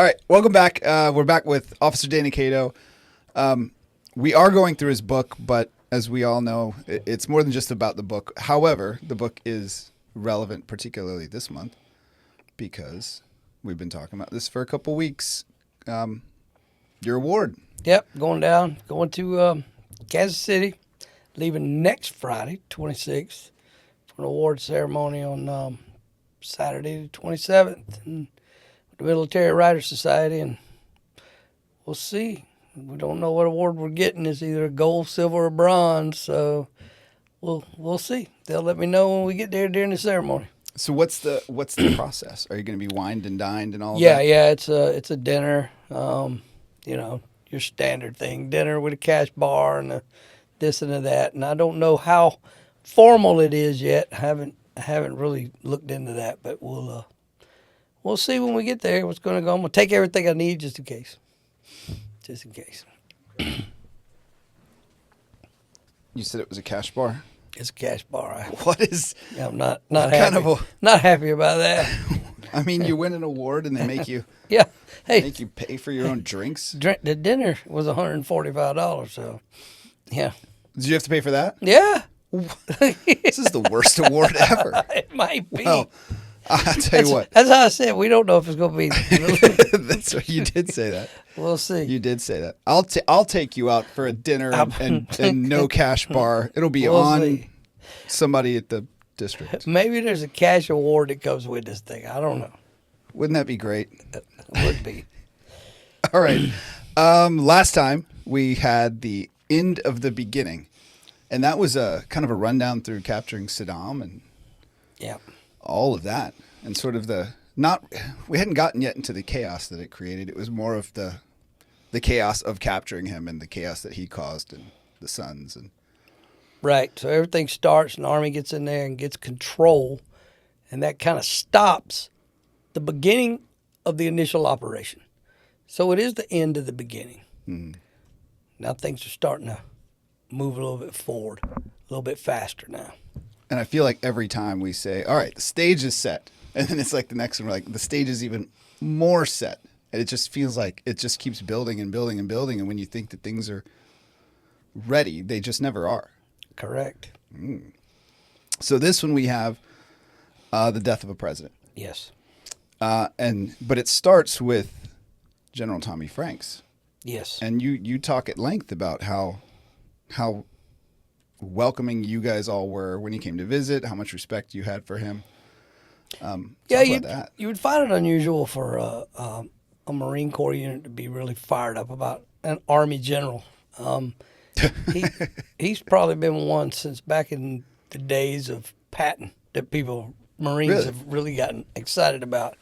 All right, welcome back. We're back with Officer Danny Cato. We are going through his book, but as we all know, it's more than just about the book. However, the book is relevant, particularly this month, because we've been talking about this for a couple weeks. Your award. Yep, going to Kansas City, leaving next Friday, 26th, for an award ceremony on Saturday, the 27th, and the Military Writers Society, and we'll see. We don't know what award we're getting. It's either gold, silver, or bronze, so we'll see. They'll let me know when we get there during the ceremony. So what's the process? Are you going to be wined and dined and all of Yeah, that? yeah, it's a dinner. Your standard thing, dinner with a cash bar and this and that. And I don't know how formal it is yet. I haven't really looked into that, but we'll see when we get there what's going to go. I'm going to take everything I need just in case. Just in case. You said it was a cash bar? It's a cash bar. What is... Yeah, I'm not what happy. kind of not happy about that. I mean, you win an award and they make you Yeah. Hey, make you pay for your own drinks? the dinner was $145, so yeah. Did you have to pay for that? Yeah. This is the worst award ever. It might be. Well, I'll tell you what. That's how I said. We don't know if it's going to be. That's what you did say that. We'll see. You did say that. I'll take you out for a dinner and no cash bar. It'll be We'll on see. somebody at the district. Maybe there's a cash award that comes with this thing. I don't know. Wouldn't that be great? It would be. All right. Last time we had the end of the beginning, and that was a kind of a rundown through capturing Saddam and Yeah. all of that, and sort of we hadn't gotten yet into the chaos that it created. It was more of the chaos of capturing him and the chaos that he caused and the sons and Right. So everything starts, and the Army gets in there and gets control, and that kind of stops the beginning of the initial operation. So it is the end of the beginning. Now things are starting to move a little bit forward, a little bit faster now. And I feel like every time we say, all right, the stage is set. And then it's like the next one, we're like, the stage is even more set. And it just feels like it just keeps building and building and building. And when you think that things are ready, they just never are. Correct. So this one we have the death of a president. Yes. But it starts with General Tommy Franks. Yes. And you talk at length about how welcoming you guys all were when he came to visit, how much respect you had for him. Yeah, that. you would find it unusual for a Marine Corps unit to be really fired up about an Army general. He's probably been one since back in the days of Patton that Marines have really gotten excited about.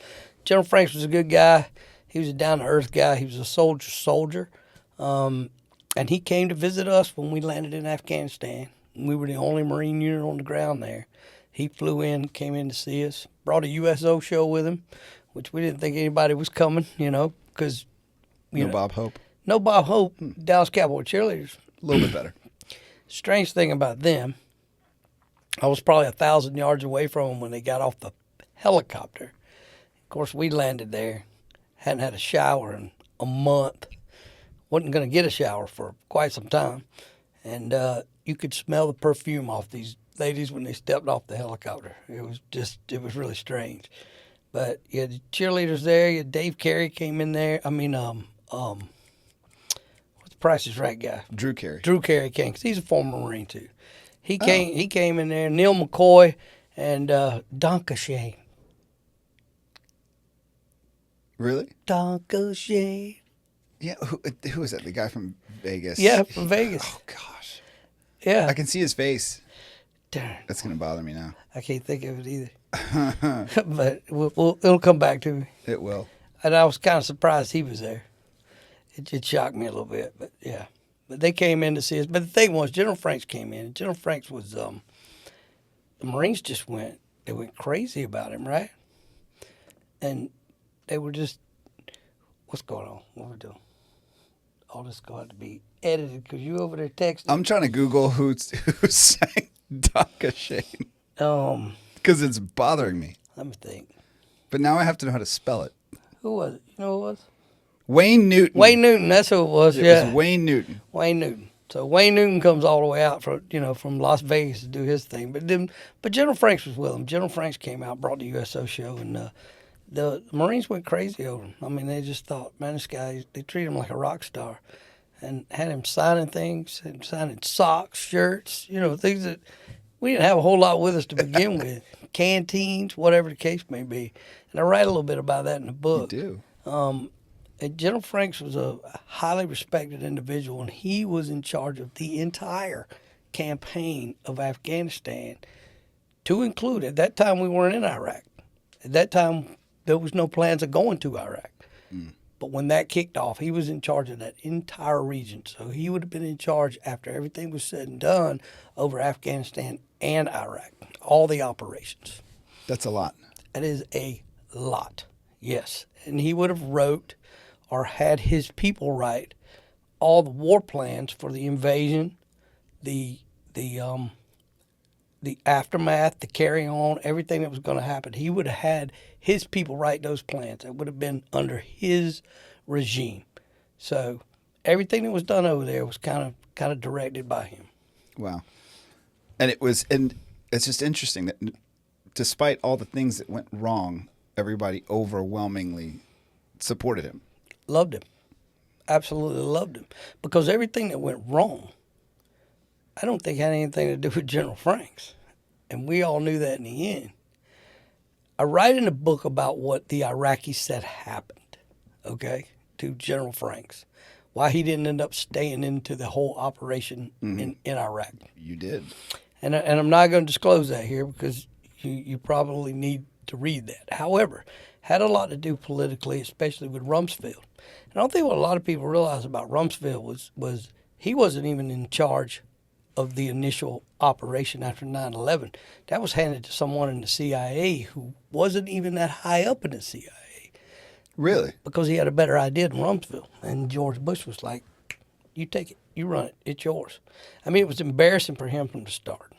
General Franks was a good guy. He was a down-to-earth guy. He was a soldier. And he came to visit us when we landed in Afghanistan. We were the only Marine unit on the ground there. He flew in, came in to see us, brought a USO show with him, which we didn't think anybody was coming, because... Bob Hope. No Bob Hope, Dallas Cowboy cheerleaders. A little bit better. Strange thing about them, I was probably 1,000 yards away from them when they got off the helicopter. Of course, we landed there, hadn't had a shower in a month, wasn't going to get a shower for quite some time, and you could smell the perfume off these ladies when they stepped off the helicopter. It was really strange. But you had the cheerleaders there. You had Dave Carey came in there. I mean, what's the Price is Right guy? Drew Carey. Drew Carey came, 'cause he's a former Marine too. He came in there. Neil McCoy and Donka Shane. Really? Donka Shane. Yeah. Who is that? The guy from Vegas? Yeah, from Vegas. Oh, gosh. Yeah. I can see his face. Darn. That's going to bother me now. I can't think of it either. But it'll come back to me. It will. And I was kind of surprised he was there. It shocked me a little bit, but yeah. But they came in to see us. But the thing was, General Franks came in. General Franks was, the Marines they went crazy about him, right? And they were just, what's going on? What are we doing? All this going to have to be edited because you over there texting. I'm trying to Google who sang Donka Shane. Because it's bothering me. Let me think. But now I have to know how to spell it. Who was it? You know who it was? Wayne Newton. Wayne Newton. That's who it was. It Yeah, was Wayne Newton. Wayne Newton. So Wayne Newton comes all the way out from Las Vegas to do his thing. But General Franks was with him. General Franks came out, brought the USO show, and the Marines went crazy over him. I mean, they just thought, man, this guy, they treated him like a rock star, and had him signing things, and signing socks, shirts, things that we didn't have a whole lot with us to begin with, canteens, whatever the case may be. And I write a little bit about that in the book. You do. And General Franks was a highly respected individual, and he was in charge of the entire campaign of Afghanistan, to include, at that time we weren't in Iraq. At that time, there was no plans of going to Iraq. But when that kicked off, he was in charge of that entire region. So he would have been in charge after everything was said and done over Afghanistan and Iraq, all the operations. That's a lot. That is a lot, yes. And he would have wrote or had his people write all the war plans for the invasion, the aftermath, the carry on, everything that was going to happen. He would have had his people write those plans. It would have been under his regime. So everything that was done over there was kind of directed by him. Wow. And it's just interesting that despite all the things that went wrong, everybody overwhelmingly supported him. Loved him. Absolutely loved him. Because everything that went wrong, I don't think had anything to do with General Franks. And we all knew that in the end. I write in the book about what the Iraqis said happened, okay, to General Franks. Why he didn't end up staying into the whole operation in Iraq. You did. And I'm not going to disclose that here because you probably need to read that. However, had a lot to do politically, especially with Rumsfeld. And I don't think what a lot of people realize about Rumsfeld was he wasn't even in charge of the initial operation after 9/11. That was handed to someone in the CIA who wasn't even that high up in the CIA. Really? Because he had a better idea than Rumsfeld. And George Bush was like, you take it, you run it, it's yours. I mean, it was embarrassing for him from the start.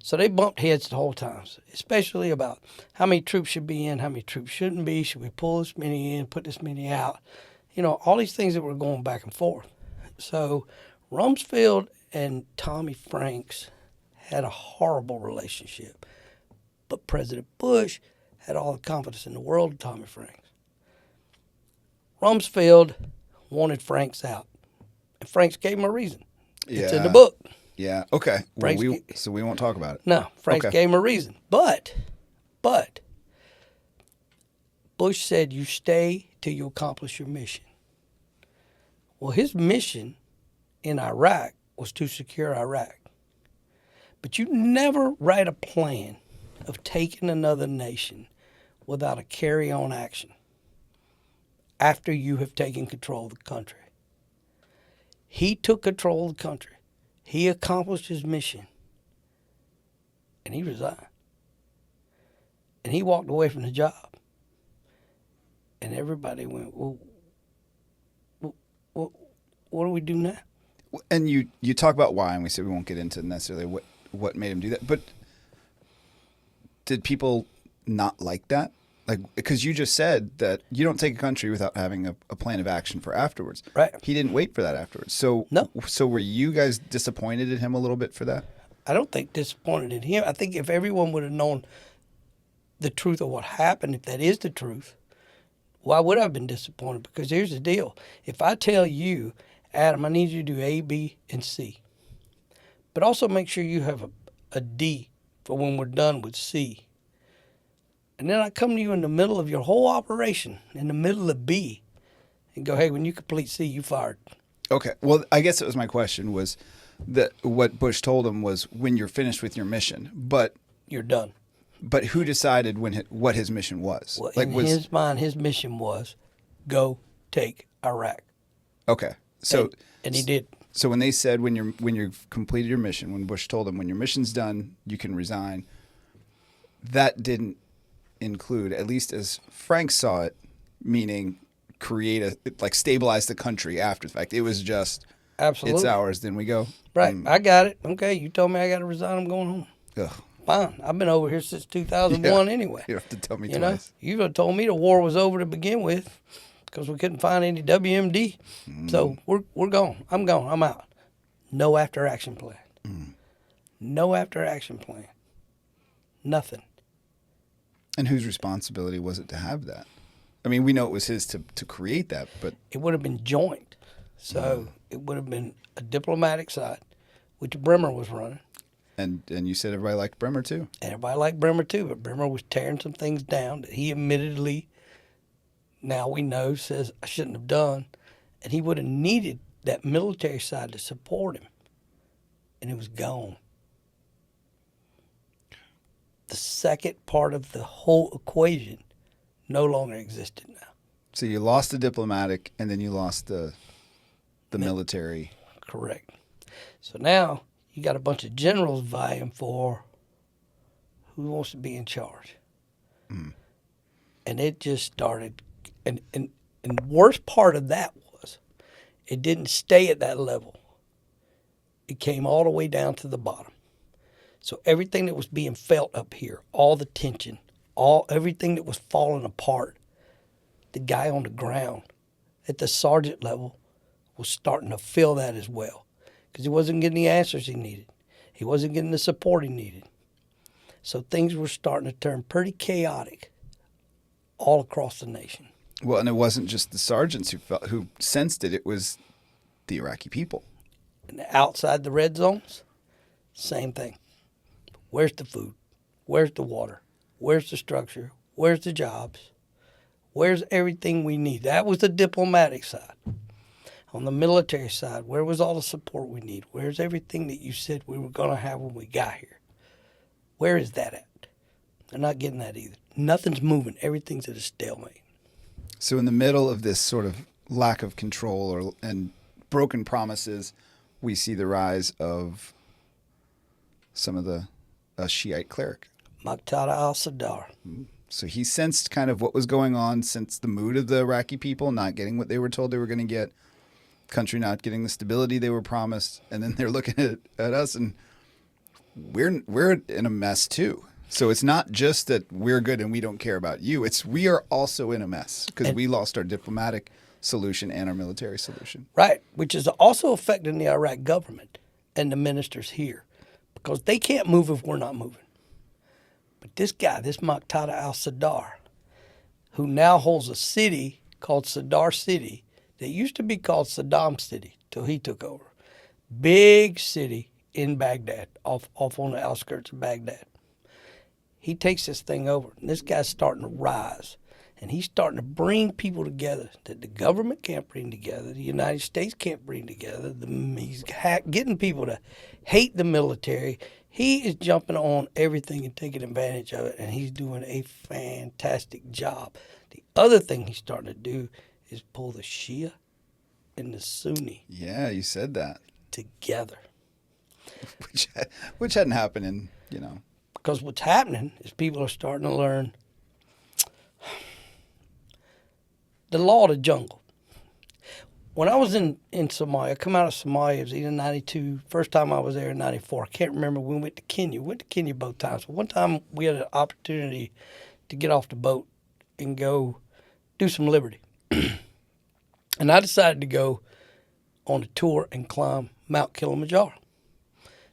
So they bumped heads the whole time, especially about how many troops should be in, how many troops shouldn't be, should we pull this many in, put this many out, all these things that were going back and forth. So Rumsfeld and Tommy Franks had a horrible relationship, but President Bush had all the confidence in the world in Tommy Franks. Rumsfeld wanted Franks out, and Franks gave him a reason. It's in the book. Yeah. Okay. Well, Franks so we won't talk about it. No, Franks Okay. gave him a reason. But Bush said, you stay till you accomplish your mission. Well, his mission in Iraq was to secure Iraq. But you never write a plan of taking another nation without a carry-on action after you have taken control of the country. He took control of the country. He accomplished his mission, and he resigned. And he walked away from the job. And everybody went, well, what do we do now? And you talk about why, and we said we won't get into necessarily what made him do that. But did people not like that? Like, because you just said that you don't take a country without having a plan of action for afterwards. Right. He didn't wait for that afterwards. So No. So were you guys disappointed in him a little bit for that? I don't think disappointed in him. I think if everyone would have known the truth of what happened, if that is the truth, why would I have been disappointed? Because here's the deal. If I tell you, Adam, I need you to do A, B, and C, but also make sure you have a D for when we're done with C. And then I come to you in the middle of your whole operation, in the middle of B, and go, hey, when you complete C, you fired. Okay. Well, I guess it was my question was that what Bush told him was when you're finished with your mission, but You're done. who decided what his mission was? Well, in his mind, his mission was go take Iraq. Okay. So and he did. So when they said when you've completed your mission, when Bush told them when your mission's done, you can resign, that didn't include, at least as Frank saw it, meaning stabilize the country after the fact. It was just Absolutely. it's ours, then we go. Right. I got it. Okay, you told me I got to resign. I'm going home. Ugh. fine. I've been over here since 2001 Yeah. anyway. You don't have to tell me You know, twice. you would have told me the war was over to begin with because we couldn't find any WMD. So we're gone. I'm gone. I'm out. No after action plan. No after action plan. Nothing. And whose responsibility was it to have that? I mean, we know it was his to create that, but It would have been joint. So it would have been a diplomatic side, which Bremer was running. and you said everybody liked Bremer too. Everybody liked Bremer too, but Bremer was tearing some things down that he admittedly, now we know, says I shouldn't have done. And he would have needed that military side to support him. And it was gone. The second part of the whole equation no longer existed now. So you lost the diplomatic, and then you lost the military. Correct. So now you got a bunch of generals vying for who wants to be in charge. And it just started. And the worst part of that was it didn't stay at that level. It came all the way down to the bottom. So everything that was being felt up here, all the tension, everything that was falling apart, the guy on the ground at the sergeant level was starting to feel that as well because he wasn't getting the answers he needed. He wasn't getting the support he needed. So things were starting to turn pretty chaotic all across the nation. Well, and it wasn't just the sergeants who sensed it. It was the Iraqi people. And outside the red zones, same thing. Where's the food? Where's the water? Where's the structure? Where's the jobs? Where's everything we need? That was the diplomatic side. On the military side, where was all the support we need? Where's everything that you said we were going to have when we got here? Where is that at? They're not getting that either. Nothing's moving. Everything's at a stalemate. So in the middle of this sort of lack of control and broken promises, we see the rise of some of the Shiite cleric. Muqtada al-Sadr. So he sensed kind of what was going on, sensed the mood of the Iraqi people not getting what they were told they were going to get, country not getting the stability they were promised, and then they're looking at us and we're in a mess too. So it's not just that we're good and we don't care about you. It's we are also in a mess because we lost our diplomatic solution and our military solution. Right, which is also affecting the Iraq government and the ministers here because they can't move if we're not moving. But this guy, this Muqtada al-Sadr, who now holds a city called Sadr City that used to be called Saddam City till he took over. Big city in Baghdad, off on the outskirts of Baghdad. He takes this thing over, and this guy's starting to rise. And he's starting to bring people together that the government can't bring together, the United States can't bring together. He's getting people to hate the military. He is jumping on everything and taking advantage of it, and he's doing a fantastic job. The other thing he's starting to do is pull the Shia and the Sunni Yeah, you said that, together. which hadn't happened in Because what's happening is people are starting to learn the law of the jungle. When I was in Somalia, come out of Somalia, it was either 92, first time I was there in 94. I can't remember when we went to Kenya. We went to Kenya both times. But one time we had an opportunity to get off the boat and go do some liberty. And I decided to go on a tour and climb Mount Kilimanjaro.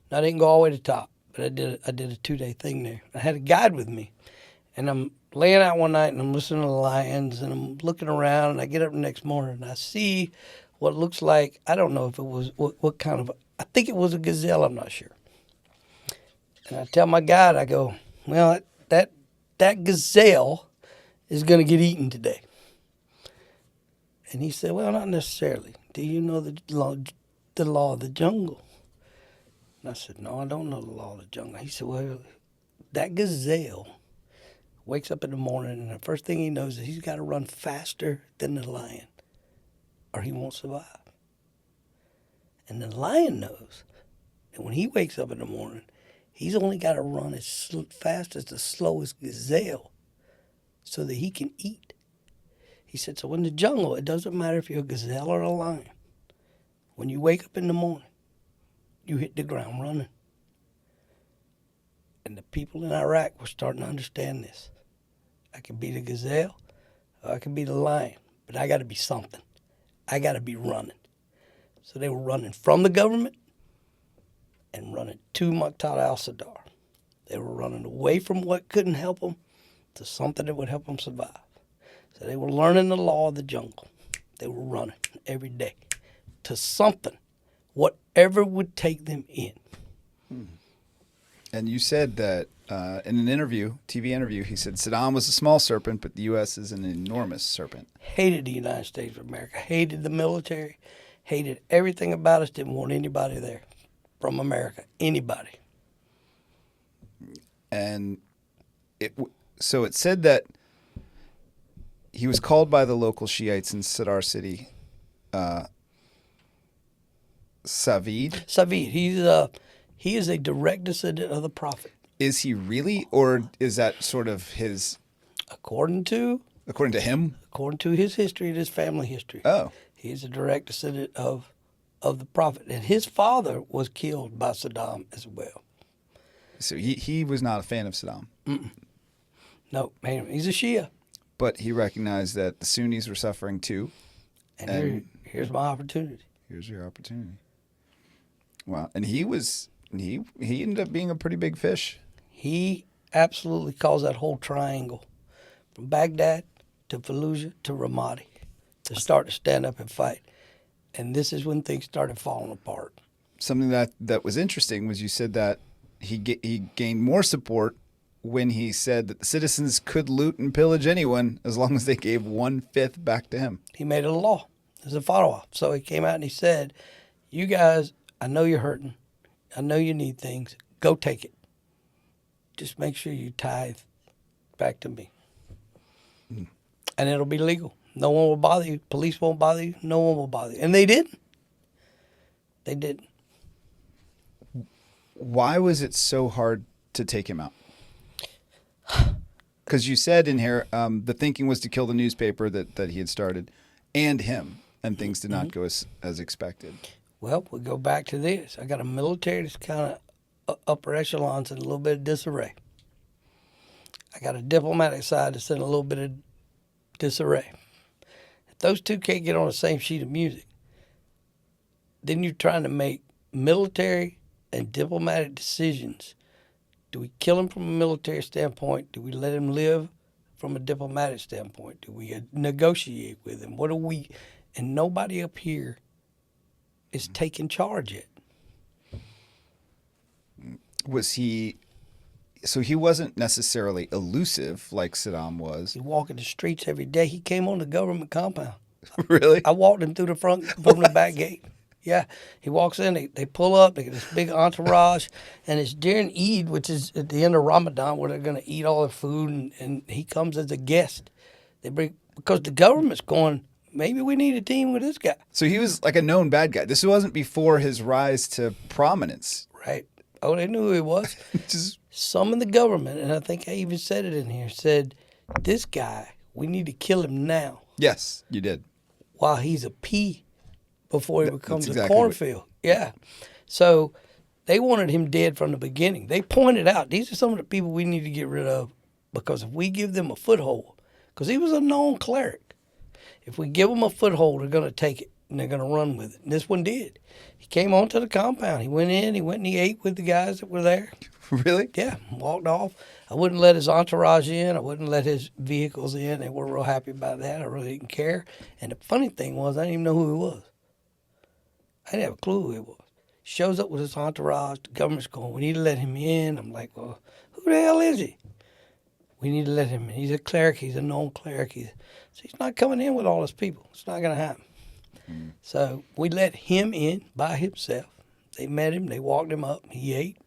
Now, I didn't go all the way to the top, but I did a 2-day thing there. I had a guide with me, and I'm laying out one night and I'm listening to the lions and I'm looking around, and I get up the next morning and I see what looks like, I don't know if it was what kind of, I think it was a gazelle, I'm not sure. And I tell my guide, I go, well, that gazelle is going to get eaten today. And he said, well, not necessarily. Do you know the law of the jungle? And I said, no, I don't know the law of the jungle. He said, well, that gazelle wakes up in the morning, and the first thing he knows is he's got to run faster than the lion, or he won't survive. And the lion knows that when he wakes up in the morning, he's only got to run as fast as the slowest gazelle so that he can eat. He said, so in the jungle, it doesn't matter if you're a gazelle or a lion. When you wake up in the morning, you hit the ground running. And the people in Iraq were starting to understand this. I can be the gazelle, or I can be the lion, but I got to be something. I got to be running. So they were running from the government and running to Muqtada al-Sadr. They were running away from what couldn't help them to something that would help them survive. So they were learning the law of the jungle. They were running every day to something, whatever would take them in. And you said that in an interview, TV interview, he said Saddam was a small serpent, but the U.S. is an enormous serpent. Hated the United States of America, hated the military, hated everything about us, didn't want anybody there from America, anybody. And so it said that he was called by the local Shiites in Sadr City, Savid. Savid, he is a direct descendant of the Prophet. Is he really, or is that sort of his, According to him? According to his history and his family history. Oh, He is a direct descendant of the Prophet. And his father was killed by Saddam as well. so he was not a fan of Saddam, No, man, he's a Shia. but he recognized that the Sunnis were suffering too. And here's my opportunity. Here's your opportunity. Wow, and he ended up being a pretty big fish. He absolutely caused that whole triangle from Baghdad to Fallujah to Ramadi to start to stand up and fight. And this is when things started falling apart. Something that was interesting was you said that he gained more support when he said that the citizens could loot and pillage anyone as long as they gave 1/5 back to him. He made it a law. It was a fatwa. So he came out and he said, you guys, I know you're hurting. I know you need things. Go take it. Just make sure you tithe back to me. And it'll be legal. No one will bother you. Police won't bother you. No one will bother you. And they didn't. They didn't. Why was it so hard to take him out? Because you said in here the thinking was to kill the newspaper that he had started and him, and things did not go as expected. Well, we go back to this. I got a military that's kind of upper echelons in a little bit of disarray. I got a diplomatic side that's in a little bit of disarray. If those two can't get on the same sheet of music, then you're trying to make military and diplomatic decisions. Do we kill him from a military standpoint? Do we let him live from a diplomatic standpoint? Do we negotiate with him? What do we... And nobody up here is taking charge yet. Was he... So he wasn't necessarily elusive like Saddam was. He walking the streets every day. He came on the government compound. Really? I walked him through the front from the back gate. Yeah, he walks in. They pull up. They get this big entourage, and it's during Eid, which is at the end of Ramadan, where they're going to eat all the food, and he comes as a guest. They bring because the government's going. Maybe we need a team with this guy. So he was like a known bad guy. This wasn't before his rise to prominence. Right. Oh, they knew who he was. Just Some in the government, and I think I even said it in here, said, this guy, we need to kill him now yes, you did. while he's a pea before he becomes that's a exactly cornfield. Yeah. So they wanted him dead from the beginning. They pointed out, these are some of the people we need to get rid of because if we give them a foothold, because he was a known cleric, if we give them a foothold, they're going to take it and they're going to run with it. And this one did. He came onto the compound. He went in, and he ate with the guys that were there. Really? Yeah, walked off. I wouldn't let his entourage in. I wouldn't let his vehicles in. They were real happy about that. I really didn't care. And the funny thing was, I didn't even know who he was. I didn't have a clue who he was. Shows up with his entourage. The government's going, we need to let him in. I'm like, well, who the hell is he? We need to let him in. He's a cleric. He's a known cleric. So he's not coming in with all his people. It's not going to happen. So we let him in by himself. They met him. They walked him up. He ate.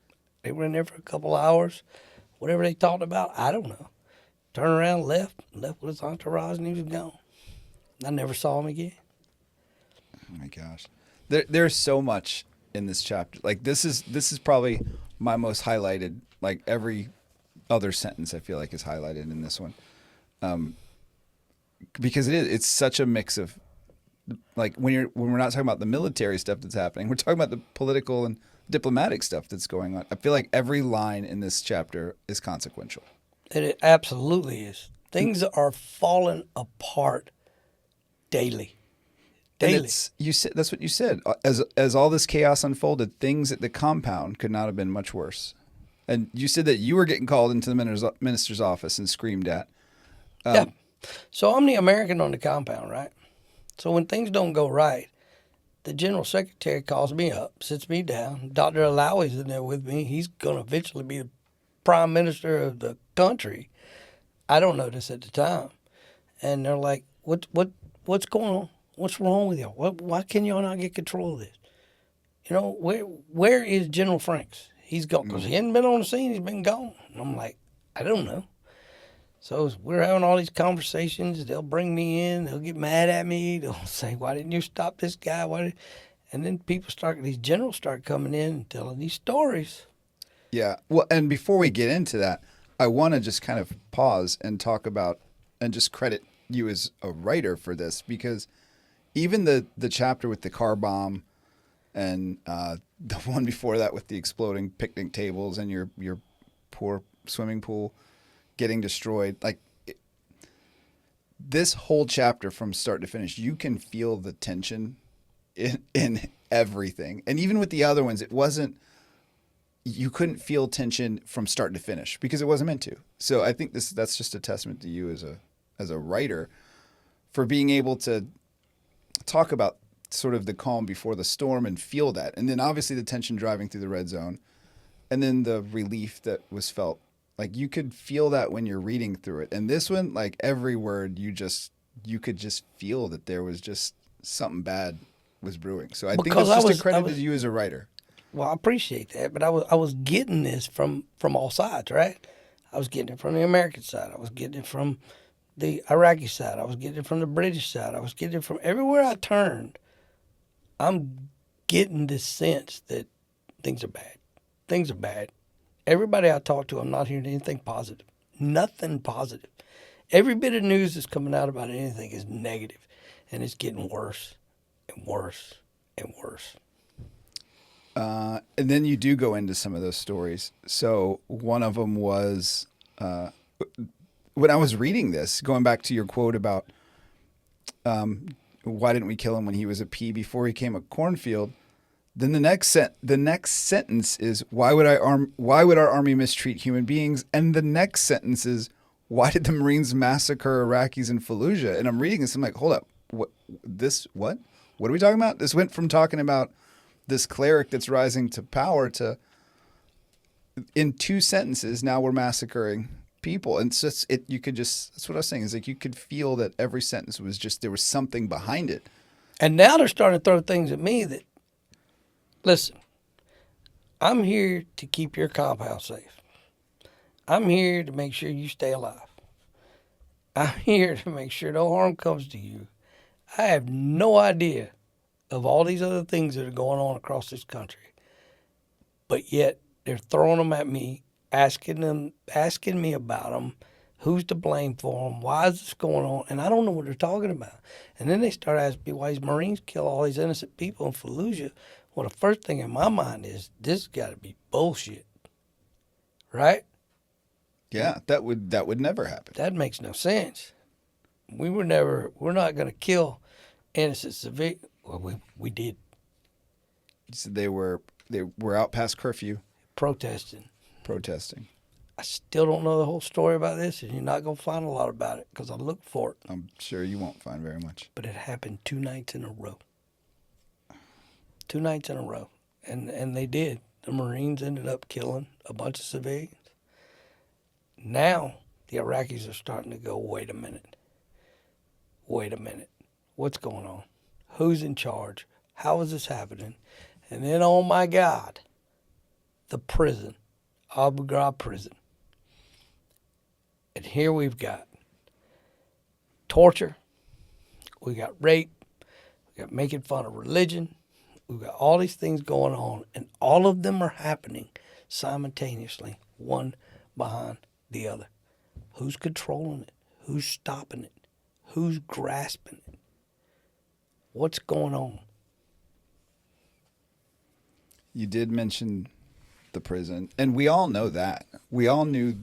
They were in there for a couple of hours. Whatever they talked about, I don't know. Turned around, left with his entourage, and he was gone. I never saw him again. Oh my gosh, there's so much in this chapter. Like this is probably my most highlighted. Like every other sentence, I feel like is highlighted in this one, because it's such a mix of like when we're not talking about the military stuff that's happening, we're talking about the political and diplomatic stuff that's going on. I feel like every line in this chapter is consequential. It absolutely is. Things are falling apart daily. And Daily. you said that's what you said. As all this chaos unfolded, things at the compound could not have been much worse. And you said that you were getting called into the minister's office and screamed at. Yeah. So I'm the American on the compound, right? So when things don't go right, the general secretary calls me up, sits me down. Dr. Alawi's in there with me. He's going to eventually be the prime minister of the country. I don't know this at the time. And they're like, what's going on? What's wrong with y'all? Why can y'all not get control of this? You know, where is General Franks? He's gone because he hadn't been on the scene. He's been gone. And I'm like, I don't know. So we're having all these conversations. They'll bring me in. They'll get mad at me. They'll say, why didn't you stop this guy? And then these generals start coming in and telling these stories. Yeah. Well, and before we get into that, I want to just kind of pause and talk about and just credit you as a writer for this, because even the chapter with the car bomb and the one before that with the exploding picnic tables and your poor swimming pool getting destroyed, this whole chapter from start to finish, you can feel the tension in everything. And even with the other ones, you couldn't feel tension from start to finish because it wasn't meant to. So I think that's just a testament to you as a writer for being able to talk about sort of the calm before the storm and feel that. And then obviously the tension driving through the red zone and then the relief that was felt. Like you could feel that when you're reading through it. And this one, like every word, you could just feel that there was just something bad was brewing. So I think it's just a credit to you as a writer. Well, I appreciate that, but I was getting this from all sides, right? I was getting it from the American side. I was getting it from the Iraqi side. I was getting it from the British side. I was getting it from everywhere I turned. I'm getting this sense that things are bad. Things are bad. Everybody I talk to, I'm not hearing anything positive. Nothing positive. Every bit of news that's coming out about anything is negative, and it's getting worse and worse and worse. And then you do go into some of those stories. So one of them was when I was reading this, going back to your quote about why didn't we kill him when he was a pea before he came a cornfield? Then the next sentence is why would our army mistreat human beings? And the next sentence is why did the Marines massacre Iraqis in Fallujah? And I'm reading this, I'm like, hold up, what are we talking about? This went from talking about this cleric that's rising to power to in 2 sentences now we're massacring people. And it's just that's what I was saying, is like you could feel that every sentence was just there was something behind it. And now they're starting to throw things at me that, listen, I'm here to keep your compound safe. I'm here to make sure you stay alive. I'm here to make sure no harm comes to you. I have no idea of all these other things that are going on across this country. But yet they're throwing them at me, asking me about them, who's to blame for them, why is this going on, and I don't know what they're talking about. And then they start asking me why these Marines kill all these innocent people in Fallujah. Well, the first thing in my mind is this got to be bullshit, right? Yeah, that would never happen. That makes no sense. We're not going to kill innocent civilians. Well, we did. So they were out past curfew. Protesting. I still don't know the whole story about this, and you're not going to find a lot about it because I looked for it. I'm sure you won't find very much. But it happened 2 nights in a row. 2 nights in a row. And they did. The Marines ended up killing a bunch of civilians. Now the Iraqis are starting to go, wait a minute. What's going on? Who's in charge? How is this happening? And then, oh my God, the prison, Abu Ghraib prison. And here we've got torture, we got rape, we got making fun of religion, we've got all these things going on, and all of them are happening simultaneously, one behind the other. Who's controlling it? Who's stopping it? Who's grasping it? What's going on? You did mention the prison, and we all know that. We all knew,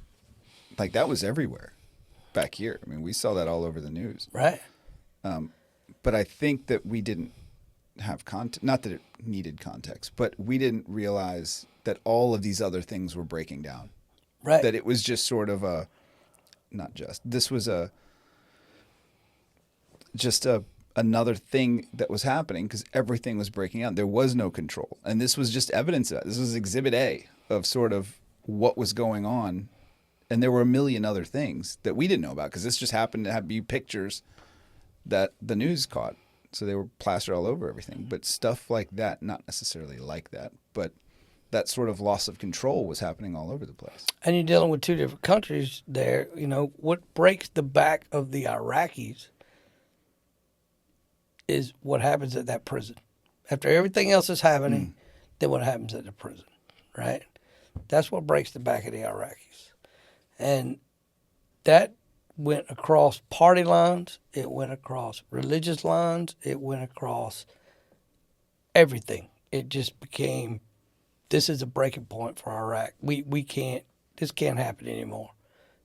like, that was everywhere back here. I mean, we saw that all over the news. Right? But I think that we didn't have context. Not that it needed context, but we didn't realize that all of these other things were breaking down. Right. That it was just sort of a, not just, this was another thing that was happening because everything was breaking out. There was no control. And this was just evidence of that. This was exhibit A of sort of what was going on. And there were a million other things that we didn't know about because this just happened to be pictures that the news caught. So they were plastered all over everything. But stuff like that, not necessarily like that, but that sort of loss of control was happening all over the place. And you're dealing with two different countries there. You know, what breaks the back of the Iraqis is what happens at that prison. After everything else is happening, then what happens at the prison, right? That's what breaks the back of the Iraqis. And that went across party lines. It went across religious lines. It went across everything. It just became, this is a breaking point for Iraq. We can't, this can't happen anymore.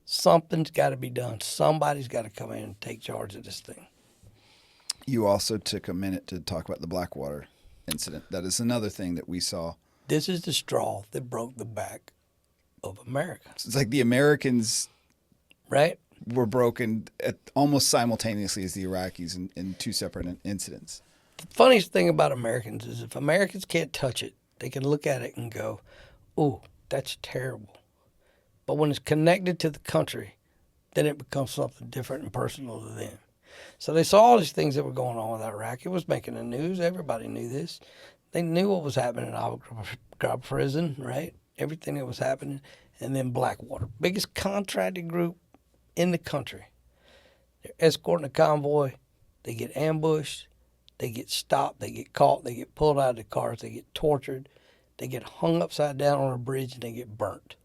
Something's got to be done. Somebody's got to come in and take charge of this thing. You also took a minute to talk about the Blackwater incident. That is another thing that we saw. This is the straw that broke the back of America. It's like the Americans Right? were broken at almost simultaneously as the Iraqis in two separate incidents. The funniest thing about Americans is if Americans can't touch it, they can look at it and go, "Ooh, that's terrible." But when it's connected to the country, then it becomes something different and personal to them. So they saw all these things that were going on with Iraq. It was making the news. Everybody knew this. They knew what was happening in Abu Ghraib prison, right? Everything that was happening. And then Blackwater, biggest contracted group in the country. They're escorting a convoy. They get ambushed. They get stopped. They get caught. They get pulled out of the cars. They get tortured. They get hung upside down on a bridge and they get burnt.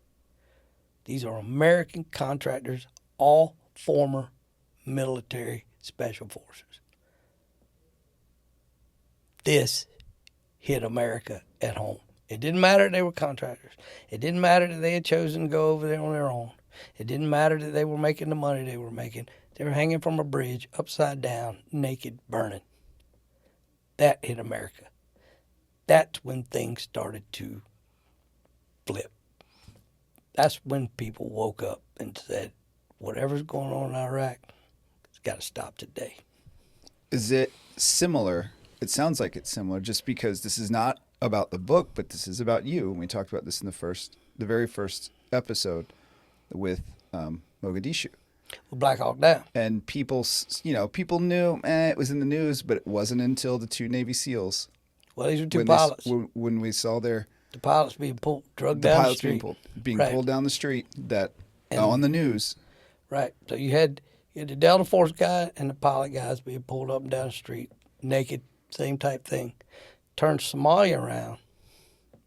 These are American contractors, all former military special forces. This hit America at home. It didn't matter that they were contractors. It didn't matter that they had chosen to go over there on their own. It didn't matter that they were making the money they were making. They were hanging from a bridge, upside down, naked, burning. That hit America. That's when things started to flip. That's when people woke up and said, whatever's going on in Iraq, it's got to stop today. Is it similar? It sounds like it's similar just because this is not about the book, but this is about you. And we talked about this in the very first episode with Mogadishu. Black Hawk Down. And people knew it was in the news, but it wasn't until the two Navy SEAls. Well, these were two pilots. When we saw the pilots being drugged down the street. being pulled down the street that on the news. Right. So you had the Delta Force guy and the pilot guys being pulled up and down the street, naked, same type thing. Turned Somalia around,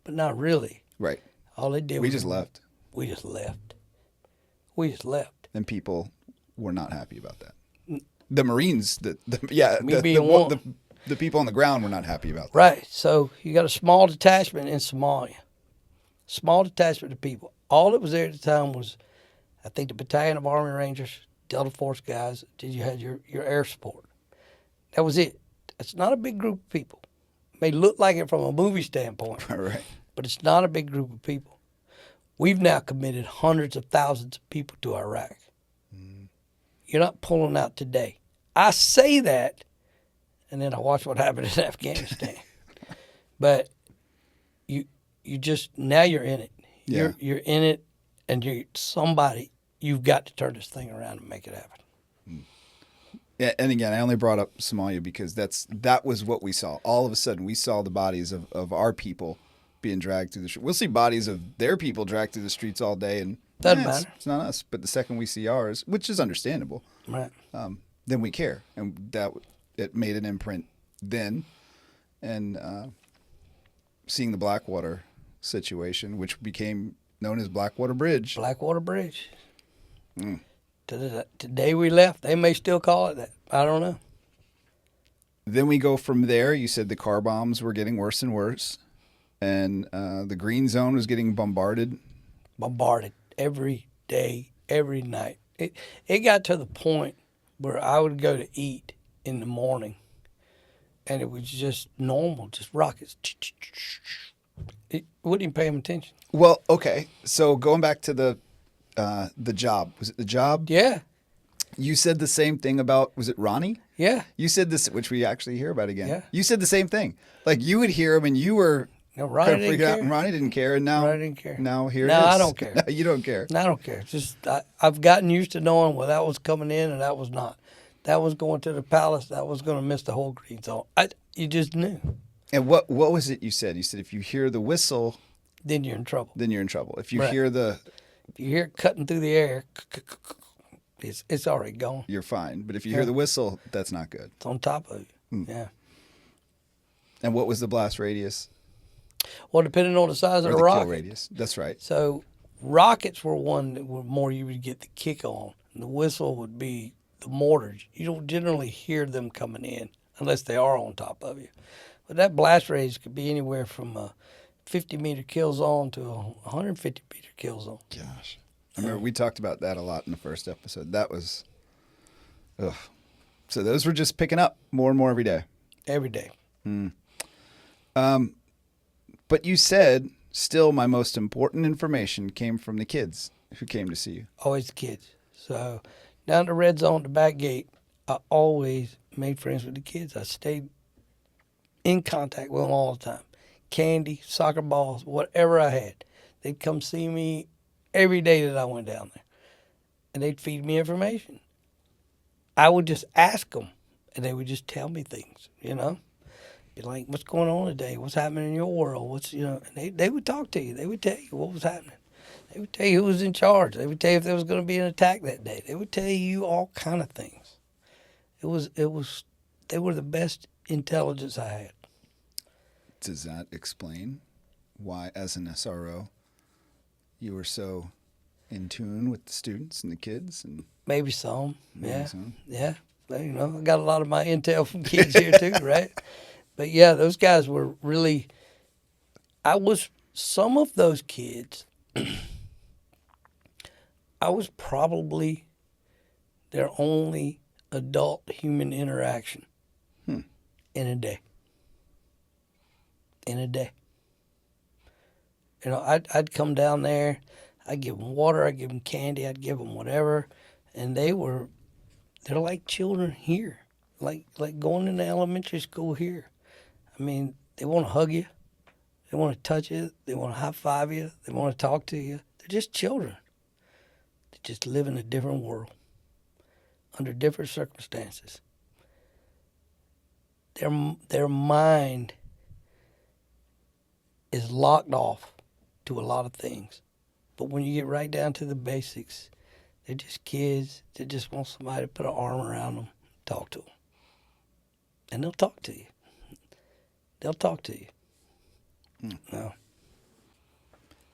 but not really. Right. All they did We was just left. We just left. We just left. And people were not happy about that. The Marines, the people on the ground were not happy about that. Right. So you got a small detachment in Somalia. Small detachment of people. All that was there at the time was, I think, the battalion of Army Rangers, Delta Force guys. Then you had your air support. That was it. It's not a big group of people. It may look like it from a movie standpoint, Right. but it's not a big group of people. We've now committed hundreds of thousands of people to Iraq. You're not pulling out today. I say that, and then I watch what happened in Afghanistan. But you just, now you're in it. Yeah. You're in it, and you've got to turn this thing around and make it happen. Yeah, and again, I only brought up Somalia because that was what we saw. All of a sudden, we saw the bodies of our people being dragged through the street. We'll see bodies of their people dragged through the streets all day, and Doesn't matter. It's not us. But the second we see ours, which is understandable, Right. Then we care, and it made an imprint then. And seeing the Blackwater situation, which became known as Blackwater Bridge. Blackwater Bridge. To the day we left, they may still call it that. I don't know. Then we go from there. You said the car bombs were getting worse and worse, and the green zone was getting bombarded. Bombarded every day, every night. It got to the point where I would go to eat in the morning, and it was just normal, just rockets. It wouldn't even pay him attention. Well, okay. So going back to the job, was it the job? Yeah, You said the same thing about, was it Ronnie? yeah. You said this, which we actually hear about again. Yeah. You said the same thing. Like you would hear him, and you were No, Ronnie kind of didn't freaking out, care. and Ronnie didn't care, and now Ronnie didn't care. Now here No, it is. I don't care. No, you don't care. No, I don't care. It's just I've gotten used to knowing well that was coming in and that was not. That was going to the palace. That was going to miss the whole green zone. You just knew. And what was it you said? You said if you hear the whistle, Then you're in trouble. then you're in trouble. If you Right. hear the, If you hear it cutting through the air, it's already gone. you're fine. But if you hear the whistle, that's not good. It's on top of you. Yeah. And what was the blast radius Well, depending on the size or of the the kill rocket. radius? That's right. So rockets were one that were more you would get the kick on. And the whistle would be the mortars. You don't generally hear them coming in unless they are on top of you. But that blast radius could be anywhere from a 50-meter kill zone to a 150-meter kill zone. Gosh. I remember we talked about that a lot in the first episode. That was, ugh. So those were just picking up more and more every day. Every day. But you said still my most important information came from the kids who came to see you. Always the kids. So down the red zone, the back gate, I always made friends with the kids. I stayed in contact with them all the time. Candy, soccer balls, whatever I had. They'd come see me every day that I went down there. And they'd feed me information. I would just ask them, and they would just tell me things, you know? Be like, what's going on today? What's happening in your world? And they would talk to you. They would tell you what was happening. They would tell you who was in charge. They would tell you if there was going to be an attack that day. They would tell you all kind of things. They were the best intelligence I had. Does that explain why, as an SRO, you were so in tune with the students and the kids? And Maybe some. Maybe Yeah. some. Yeah. Well, you know, I got a lot of my intel from kids here too, right? But yeah, those guys were really, some of those kids, I was probably their only adult human interaction in a day. In a day. You know, I'd come down there, I'd give them water, I'd give them candy, I'd give them whatever, and they're like children here, like going into elementary school here. I mean, they want to hug you, they want to touch you, they want to high five you, they want to talk to you. They're just children. They just live in a different world, under different circumstances. Their mind is locked off to a lot of things. But when you get right down to the basics, they're just kids that just want somebody to put an arm around them, talk to them. And they'll talk to you. They'll talk to you. No.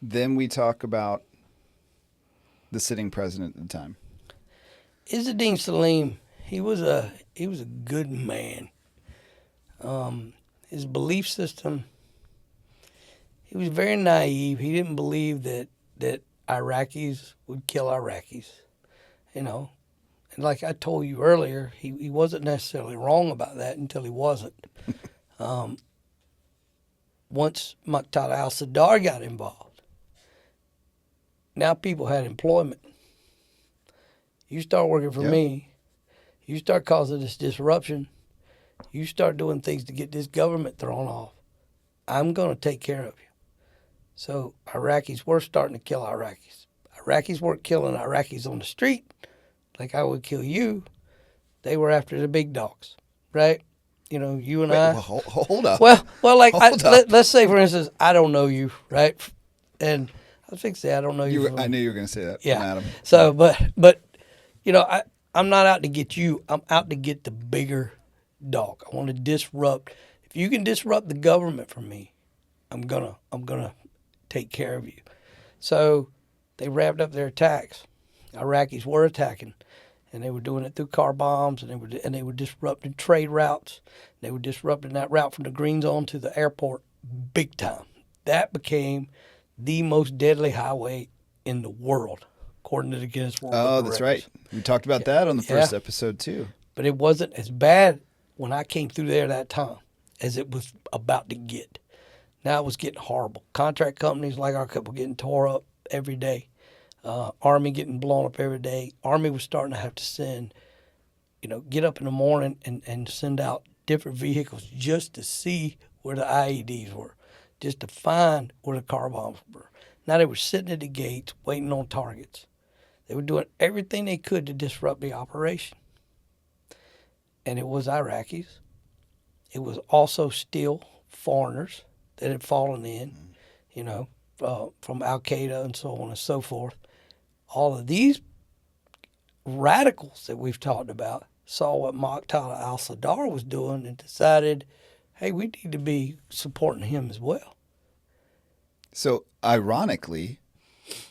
then we talk about the sitting president at the time. Izzadin Salim, he was a good man. His belief system, he was very naive. He didn't believe that Iraqis would kill Iraqis, you know. And like I told you earlier, he wasn't necessarily wrong about that until he wasn't. Once Muqtada al-Sadr got involved, now people had employment. You start working for me, you start causing this disruption, you start doing things to get this government thrown off, I'm going to take care of you. So Iraqis were starting to kill Iraqis. Iraqis weren't killing Iraqis on the street like I would kill you. They were after the big dogs, right? You know, you and I. Well, hold up. Well, like Hold up. let's say, for instance, I don't know you, right? And I was fixing to say I don't know you. I knew you were going to say that, Yeah. Adam. So, but you know, I'm not out to get you. I'm out to get the bigger dog. I want to disrupt. If you can disrupt the government for me, I'm gonna take care of you. So they wrapped up their attacks. Iraqis were attacking, and they were doing it through car bombs, and they were disrupting trade routes. They were disrupting that route from the green zone to the airport big time. That became the most deadly highway in the world, according to the Guinness World Book Oh, of that's Records. right. We talked about that on the first episode too. But it wasn't as bad when I came through there that time as it was about to get. Now it was getting horrible. Contract companies like our company were getting tore up every day. Army getting blown up every day. Army was starting to have to send, get up in the morning and send out different vehicles just to see where the IEDs were, just to find where the car bombs were. Now they were sitting at the gates waiting on targets. They were doing everything they could to disrupt the operation. And it was Iraqis. It was also still foreigners that had fallen in, from Al-Qaeda and so on and so forth. All of these radicals that we've talked about saw what Muqtada al-Sadr was doing and decided, hey, we need to be supporting him as well. So, ironically,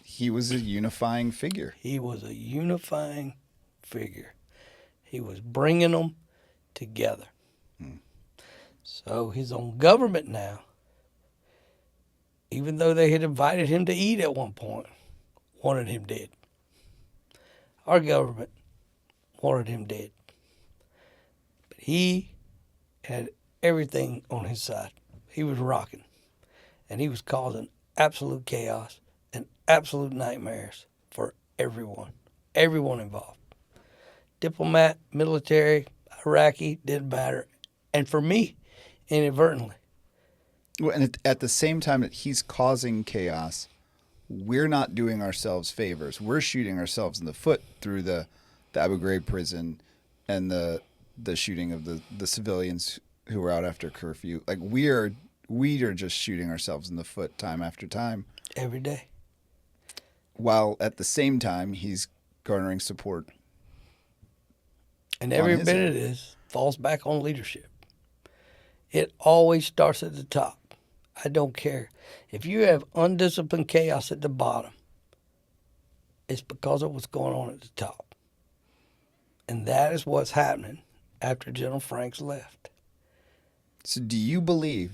he was a unifying figure. He was a unifying figure. He was bringing them together. So his own government now, even though they had invited him to eat at one point, wanted him dead. Our government wanted him dead. But he had everything on his side. He was rocking. And he was causing absolute chaos and absolute nightmares for everyone involved. Diplomat, military, Iraqi, didn't matter. And for me, inadvertently. Well, and at the same time that he's causing chaos, we're not doing ourselves favors. We're shooting ourselves in the foot through the Abu Ghraib prison and the shooting of the civilians who were out after curfew. Like we are just shooting ourselves in the foot time after time. Every day. While at the same time he's garnering support. And every bit of this falls back on leadership. It always starts at the top. I don't care. If you have undisciplined chaos at the bottom, it's because of what's going on at the top. And that is what's happening after General Franks left. So do you believe,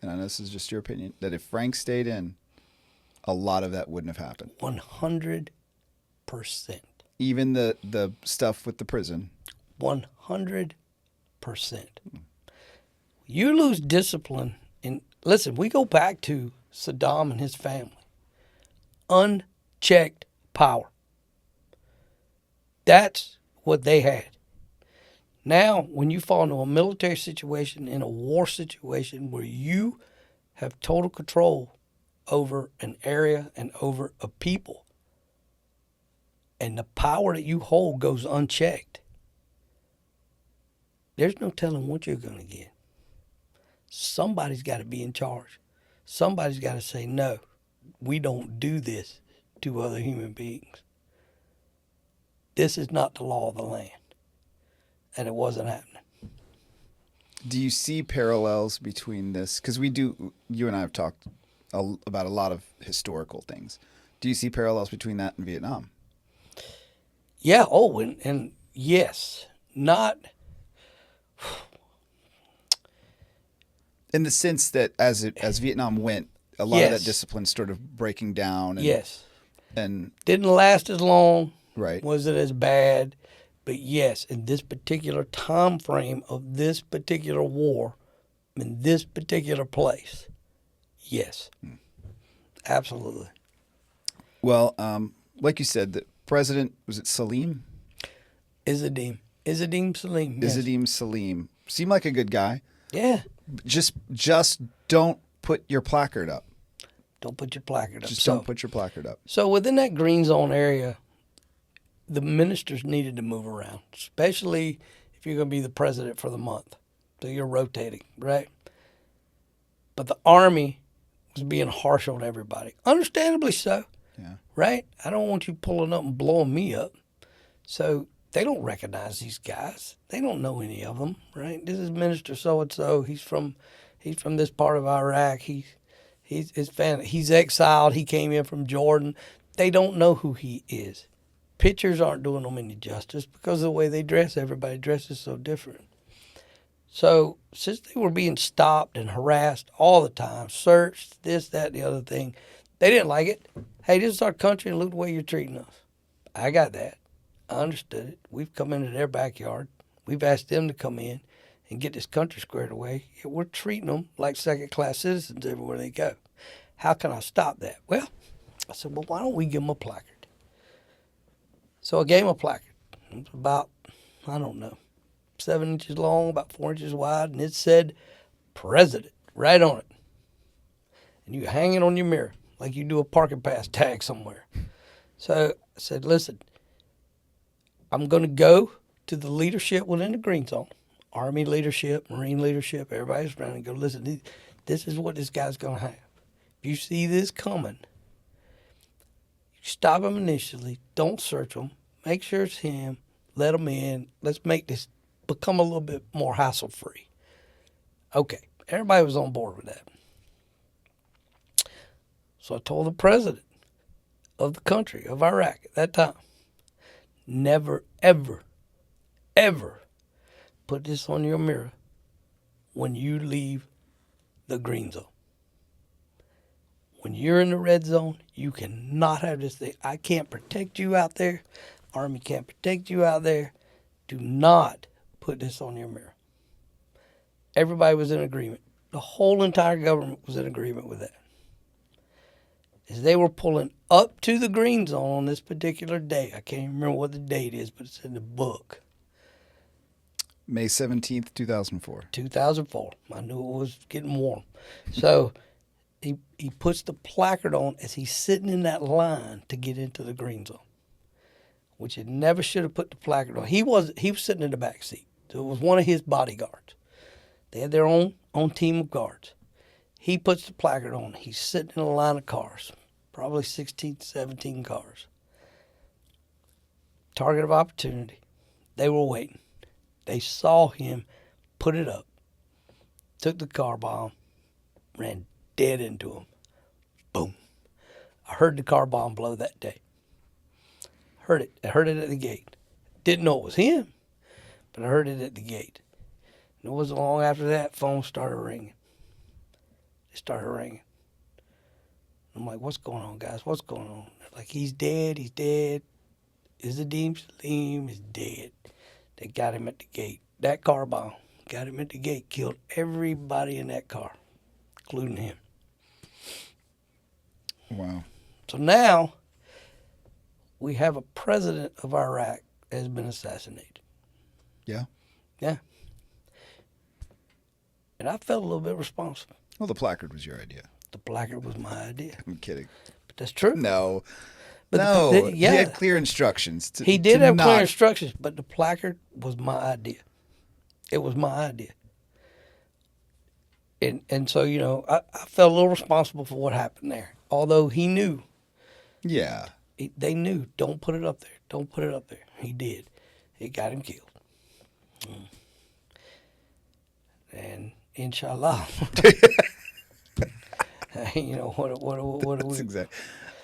and I know this is just your opinion, that if Frank stayed in, a lot of that wouldn't have happened? 100%. Even the stuff with the prison? 100%. You lose discipline. And listen, we go back to Saddam and his family. Unchecked power. That's what they had. Now, when you fall into a military situation, in a war situation where you have total control over an area and over a people, and the power that you hold goes unchecked, there's no telling what you're going to get. Somebody's got to be in charge. Somebody's got to say, no, we don't do this to other human beings. This is not the law of the land. And it wasn't happening. Do you see parallels between this? Because you and I have talked about a lot of historical things. Do you see parallels between that and Vietnam? Yeah. Oh, and yes, not. In the sense that as Vietnam went, a lot of that discipline started breaking down. And, yes. And didn't last as long. Right. Wasn't as bad. But yes, in this particular time frame of this particular war, in this particular place, yes. Absolutely. Well, like you said, the president, was it Salim? Izzeddin Salim. Yes. Izzeddin Salim. Seemed like a good guy. Yeah. Just don't put your placard up. Don't put your placard up. Just don't put your placard up. So within that green zone area, the ministers needed to move around, especially if you're going to be the president for the month. So you're rotating, right? But the Army was being harsh on everybody. Understandably so. Yeah. Right? I don't want you pulling up and blowing me up. So they don't recognize these guys. They don't know any of them, right? This is Minister so-and-so. He's from this part of Iraq. He's exiled. He came in from Jordan. They don't know who he is. pictures aren't doing them any justice because of the way they dress. Everybody dresses so different. So since they were being stopped and harassed all the time, searched, this, that, and the other thing, they didn't like it. Hey, this is our country and look the way you're treating us. I got that. I understood it. We've come into their backyard. We've asked them to come in and get this country squared away. Yet we're treating them like second-class citizens everywhere they go. How can I stop that? Well, I said, well, why don't we give them a placard? So I gave them a placard. It was about, I don't know, 7 inches long, about 4 inches wide, and it said President right on it. And you hang it on your mirror like you do a parking pass tag somewhere. So I said, listen, I'm going to go to the leadership within the Green Zone, Army leadership, Marine leadership, everybody's around and go, listen, this is what this guy's going to have. If you see this coming, stop him initially, don't search him, make sure it's him, let him in, let's make this become a little bit more hassle-free. Okay, everybody was on board with that. So I told the president of the country, of Iraq at that time, never, ever, ever put this on your mirror when you leave the green zone. When you're in the red zone, you cannot have this thing. I can't protect you out there. Army can't protect you out there. Do not put this on your mirror. Everybody was in agreement. The whole entire government was in agreement with that. As they were pulling up to the green zone on this particular day, I can't even remember what the date is, but it's in the book. May 17th, 2004. 2004. I knew it was getting warm. So he puts the placard on as he's sitting in that line to get into the green zone, which he never should have put the placard on. He was sitting in the back seat. So it was one of his bodyguards. They had their own team of guards. He puts the placard on. He's sitting in a line of cars, probably 16, 17 cars. Target of opportunity. They were waiting. They saw him put it up, took the car bomb, ran dead into him. Boom. I heard the car bomb blow that day. Heard it. I heard it at the gate. Didn't know it was him, but I heard it at the gate. And it wasn't long after that, phone started ringing. It started ringing. I'm like, what's going on, guys? What's going on? They're like, he's dead. He's dead. Izzeddin Salim is dead. They got him at the gate. That car bomb got him at the gate, killed everybody in that car, including him. Wow. So now we have a president of Iraq that has been assassinated. Yeah. Yeah. And I felt a little bit responsible. Well, the placard was your idea. The placard was my idea. I'm kidding. But that's true. No. But no. yeah. He had clear instructions. He did have not... clear instructions, but the placard was my idea. It was my idea. And so, you know, I felt a little responsible for what happened there. Although he knew. Yeah. They knew, don't put it up there. Don't put it up there. He did. It got him killed. And inshallah. You know, what do we... Exactly.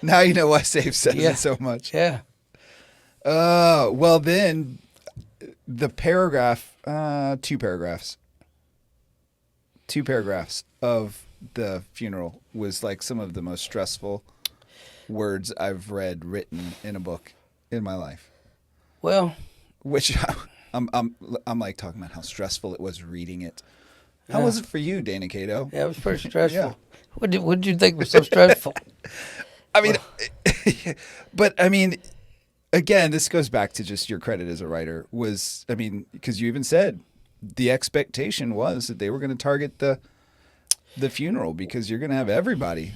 Now you know why Safe says it so much. Yeah. Well, then, the paragraph, two paragraphs of the funeral was like some of the most stressful words I've read written in a book in my life. Well, which I'm like talking about how stressful it was reading it. How was it for you, Danny Cato? Yeah, it was pretty stressful. Yeah. What did you think was so stressful? I mean, but I mean, again, this goes back to just your credit as a writer was, I mean, because you even said the expectation was that they were going to target the funeral because you're going to have everybody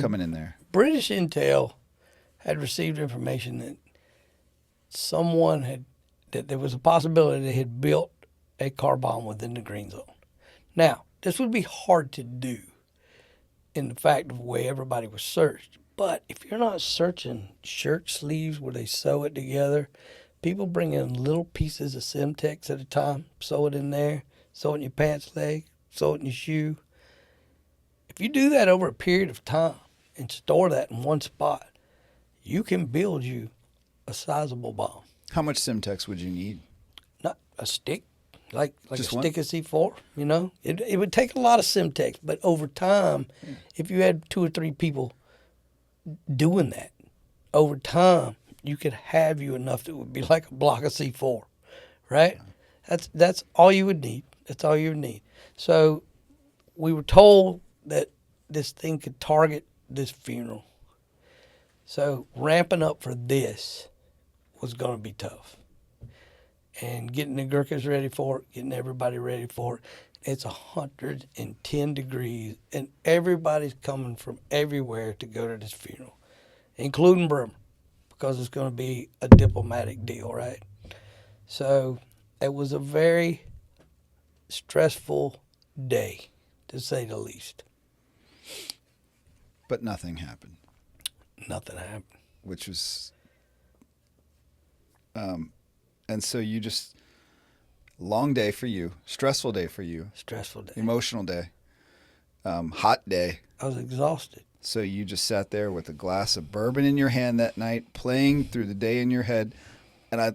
coming in there. British intel had received information that that there was a possibility they had built a car bomb within the green zone. Now, this would be hard to do in the fact of the way everybody was searched. But if you're not searching shirt sleeves where they sew it together, people bring in little pieces of Semtex at a time, sew it in there, sew it in your pants leg, sew it in your shoe. If you do that over a period of time and store that in one spot, you can build you a sizable bomb. How much Simtex would you need? Not a stick, like Just a one? stick of C4. You know, it would take a lot of Simtex, but over time, if you had 2 or 3 people doing that, over time you could have you enough that would be like a block of C4, right? That's all you would need. That's all you would need. So we were told that this thing could target this funeral. So ramping up for this was going to be tough. And getting the Gurkhas ready for it, getting everybody ready for it. It's 110 degrees, and everybody's coming from everywhere to go to this funeral, including Burma, because it's going to be a diplomatic deal, right? So it was a very stressful day, to say the least. But nothing happened, Nothing happened. which was, and so you just, long day for you, stressful day for you, Stressful day. emotional day, hot day. I was exhausted. So you just sat there with a glass of bourbon in your hand that night, playing through the day in your head. And I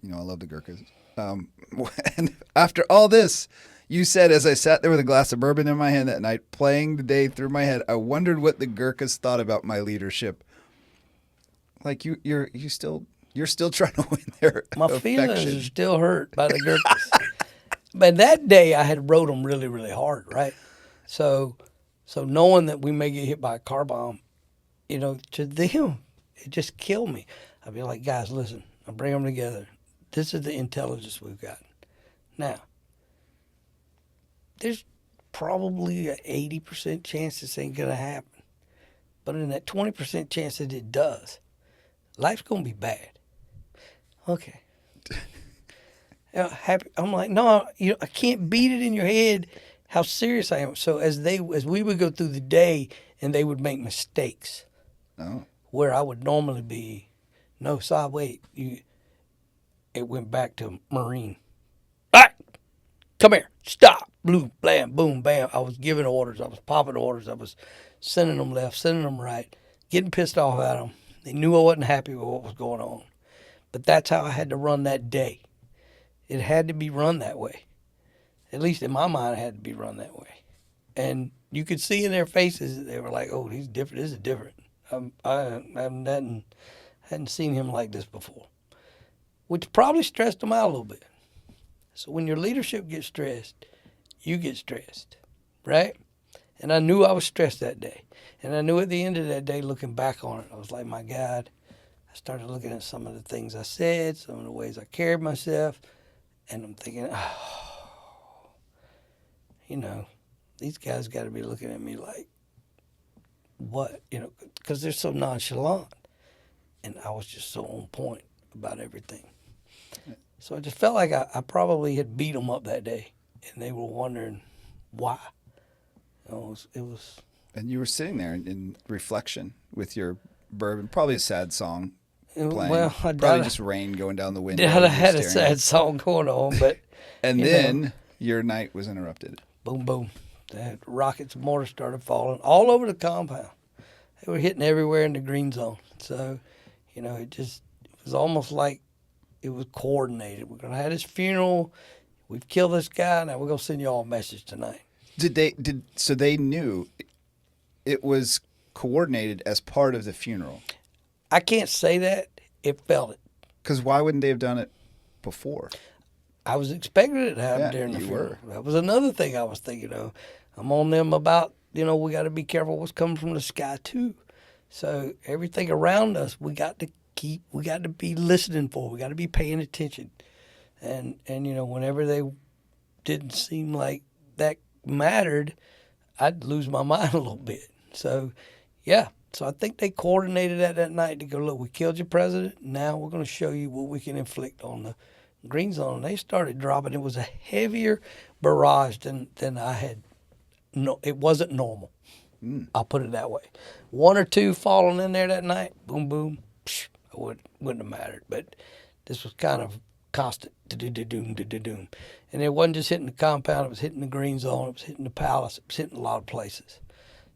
love the Gurkhas. And after all this, you said, as I sat there with a glass of bourbon in my hand that night, playing the day through my head, I wondered what the Gurkhas thought about my leadership. Like you're still trying to win their My affection. feelings are still hurt by the Gurkhas. But that day I had rode them really, really hard, right? So knowing that we may get hit by a car bomb, you know, to them, it just killed me. I'd be like, guys, listen, I'll bring them together. This is the intelligence we've got. Now, there's probably an 80% chance this ain't going to happen. But in that 20% chance that it does, life's going to be bad. Okay. Happy. I'm like, no, I can't beat it in your head how serious I am. So as we would go through the day and they would make mistakes Oh, where I would normally be, no, Si, wait, it went back to Marine. All right, come here, stop, blue, blam, boom, bam. I was giving orders. I was popping orders. I was sending them left, sending them right, getting pissed off at them. They knew I wasn't happy with what was going on. But that's how I had to run that day. It had to be run that way. At least in my mind, it had to be run that way. And you could see in their faces, they were like, oh, he's different. This is different. I hadn't seen him like this before, which probably stressed them out a little bit. So when your leadership gets stressed, you get stressed, right? And I knew I was stressed that day. And I knew at the end of that day, looking back on it, I was like, my God, I started looking at some of the things I said, some of the ways I carried myself, and I'm thinking, oh, you know, these guys got to be looking at me like, what? You know, because they're so nonchalant. And I was just so on point about everything. So I just felt like I probably had beat them up that day, and they were wondering why. You know, it was. and you were sitting there in reflection with your bourbon, probably a sad song playing. Well, I probably doubt just rain going down the window. I and had you a staring. sad song going on, but And you know. then your night was interrupted. Boom, boom. The rockets and mortars started falling all over the compound. They were hitting everywhere in the green zone. So, you know, it was almost like it was coordinated. We're going to have this funeral. We've killed this guy. Now we're going to send you all a message tonight. So they knew it was coordinated as part of the funeral. I can't say that. It felt it. Because why wouldn't they have done it before? I was expecting it to happen Yeah, during the you funeral. were. That was another thing I was thinking of. I'm on them about, you know, we got to be careful what's coming from the sky too. So everything around us, we got to be listening for. We got to be paying attention. And you know, whenever they didn't seem like that mattered, I'd lose my mind a little bit. So, yeah. So I think they coordinated that night to go, look, we killed your president. Now we're going to show you what we can inflict on the green zone. And they started dropping. It was a heavier barrage than I had. No, it wasn't normal. I'll put it that way. 1 or 2 falling in there that night, boom, boom, psh, wouldn't have mattered. But this was kind of constant, doom. And it wasn't just hitting the compound, it was hitting the green zone, it was hitting the palace, it was hitting a lot of places.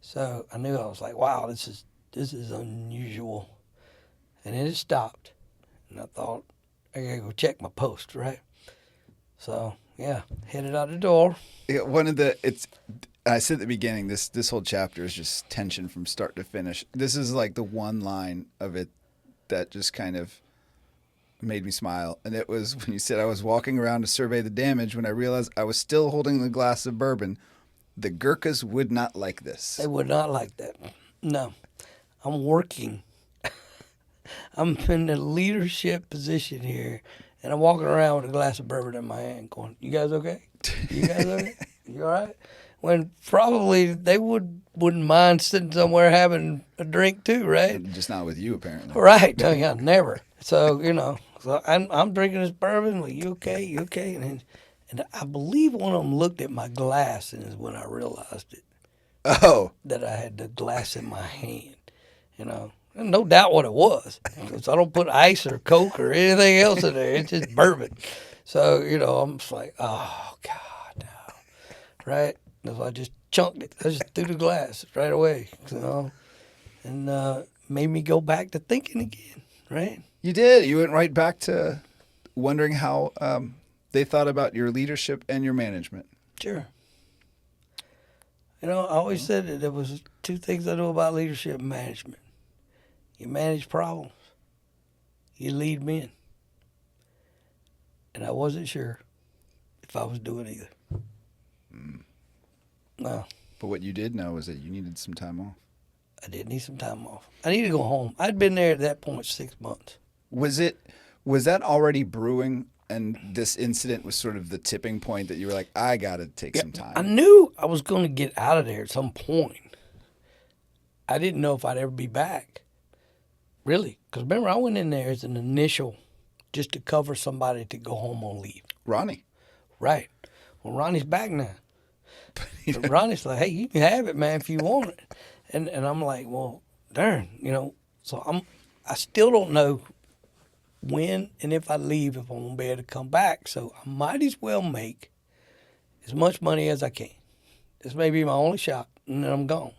So I knew, I was like, wow, this is unusual. And then it stopped. And I thought, I got to go check my post, right? So, yeah, headed out the door. Yeah, I said at the beginning, this whole chapter is just tension from start to finish. This is like the one line of it that just kind of made me smile. And it was when you said, I was walking around to survey the damage when I realized I was still holding the glass of bourbon. The Gurkhas would not like this. They would not like that. No. I'm working. I'm in the leadership position here, and I'm walking around with a glass of bourbon in my hand going, you guys okay? You guys okay? You all right? When probably they wouldn't mind sitting somewhere having a drink too, right? Just not with you, apparently. Right. No, yeah, never. So, so I'm drinking this bourbon. Like, you okay? You okay? And I believe one of them looked at my glass, and is when I realized it. Oh. That I had the glass in my hand, And no doubt what it was. Because I don't put ice or Coke or anything else in there. It's just bourbon. So, I'm just like, oh, God, no. Right? So I just chunked it. I just threw the glass right away, and made me go back to thinking again, right? You did. You went right back to wondering how they thought about your leadership and your management. Sure. I always said that there was two things I know about leadership and management. You manage problems. You lead men. And I wasn't sure if I was doing either. No. But what you did know was that you needed some time off. I did need some time off. I needed to go home. I'd been there at that point 6 months. Was that already brewing, and this incident was sort of the tipping point that you were like, I got to take some time? I knew I was going to get out of there at some point. I didn't know if I'd ever be back. Really. Because remember, I went in there as an initial just to cover somebody to go home on leave. Ronnie. Right. Well, Ronnie's back now. So Ronnie's like, hey, you can have it, man, if you want it. And I'm like, well, darn, So I still don't know when and if I leave, if I'm going to be able to come back. So I might as well make as much money as I can. This may be my only shot, and then I'm gone.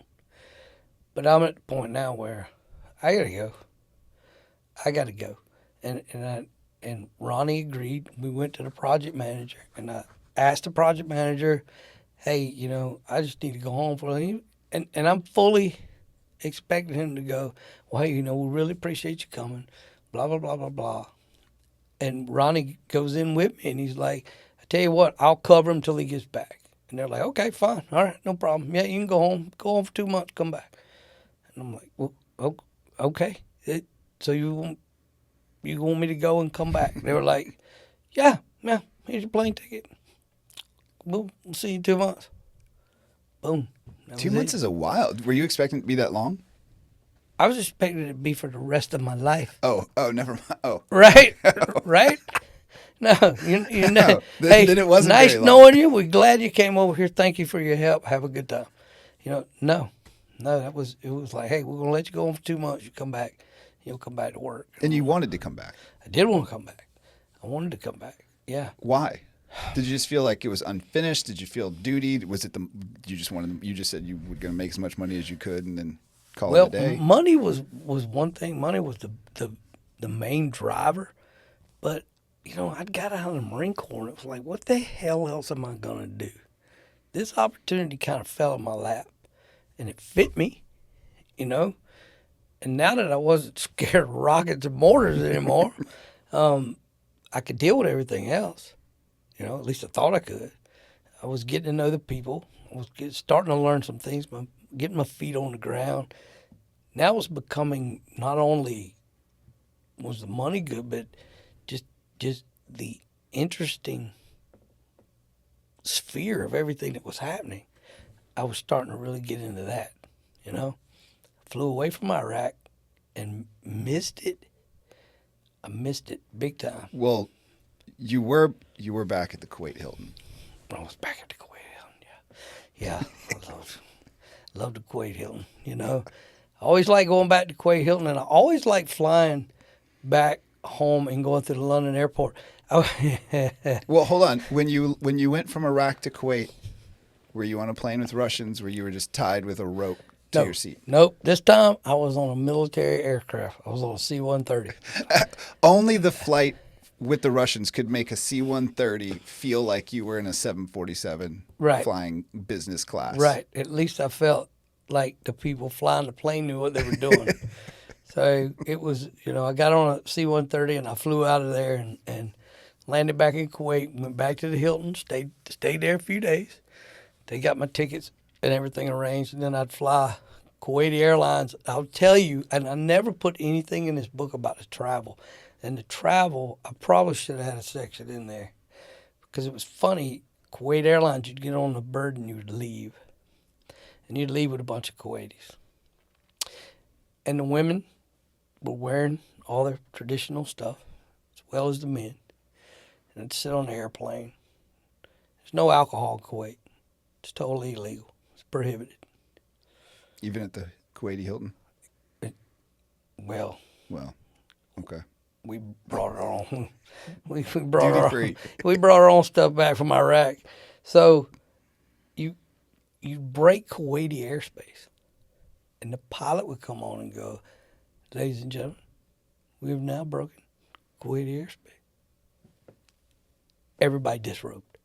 But I'm at the point now where I got to go. I got to go. And Ronnie agreed. We went to the project manager, and I asked the project manager, hey, I just need to go home for a leave. And I'm fully expecting him to go, well, hey, we really appreciate you coming, blah, blah, blah, blah, blah. And Ronnie goes in with me, and he's like, I tell you what, I'll cover him till he gets back. And they're like, okay, fine. All right, no problem. Yeah, you can go home. Go home for 2 months, come back. And I'm like, well, okay. So you want me to go and come back? They were like, yeah, here's your plane ticket. We'll see you in 2 months. Boom. 2 months is a while. Were you expecting it to be that long? I was expecting it to be for the rest of my life. Oh, never mind. Oh. Right? Right? No, you know. No, Hey, then it wasn't nice very long. knowing you. We're glad you came over here. Thank you for your help. Have a good time. No, it was like, hey, we're going to let you go home for 2 months. You come back. You'll come back to work. And you wanted to come back. I did want to come back. I wanted to come back. Yeah. Why? Did you just feel like it was unfinished? Did you feel duty? Was it you just said you were going to make as much money as you could and then call it a day? Well, money was one thing. Money was the main driver. But, I'd got out of the Marine Corps and it was like, what the hell else am I going to do? This opportunity kind of fell in my lap and it fit me, And now that I wasn't scared of rockets and mortars anymore, I could deal with everything else. At least I thought I could. I was getting to know the people. I was starting to learn some things, getting my feet on the ground. Now it's becoming not only was the money good, but just the interesting sphere of everything that was happening. I was starting to really get into that, Flew away from Iraq and missed it. I missed it big time. Well, you were back at the Kuwait Hilton. I was back at the Kuwait Hilton, yeah. I loved the Kuwait Hilton, I always liked going back to Kuwait Hilton, and I always liked flying back home and going through the London airport. Well, hold on. When you went from Iraq to Kuwait, were you on a plane with Russians where you were just tied with a rope to your seat. Nope. This time I was on a military aircraft. I was on a C-130. Only the flight with the Russians could make a C-130 feel like you were in a 747 Right. flying business class. Right. At least I felt like the people flying the plane knew what they were doing. So it was, I got on a C-130 and I flew out of there and landed back in Kuwait, went back to the Hilton, stayed there a few days. They got my tickets and everything arranged, and then I'd fly Kuwaiti Airlines. I'll tell you, and I never put anything in this book about the travel. And the travel, I probably should have had a section in there because it was funny. Kuwait Airlines, you'd get on the bird and you would leave. And you'd leave with a bunch of Kuwaitis. And the women were wearing all their traditional stuff, as well as the men. And I'd sit on the airplane. There's no alcohol in Kuwait. It's totally illegal. It's prohibited. Even at the Kuwaiti Hilton? Well, okay. we brought our own. We brought our Duty own, free. we brought our own stuff back from Iraq. So you break Kuwaiti airspace, and the pilot would come on and go, "Ladies and gentlemen, we have now broken Kuwaiti airspace." Everybody disrobed.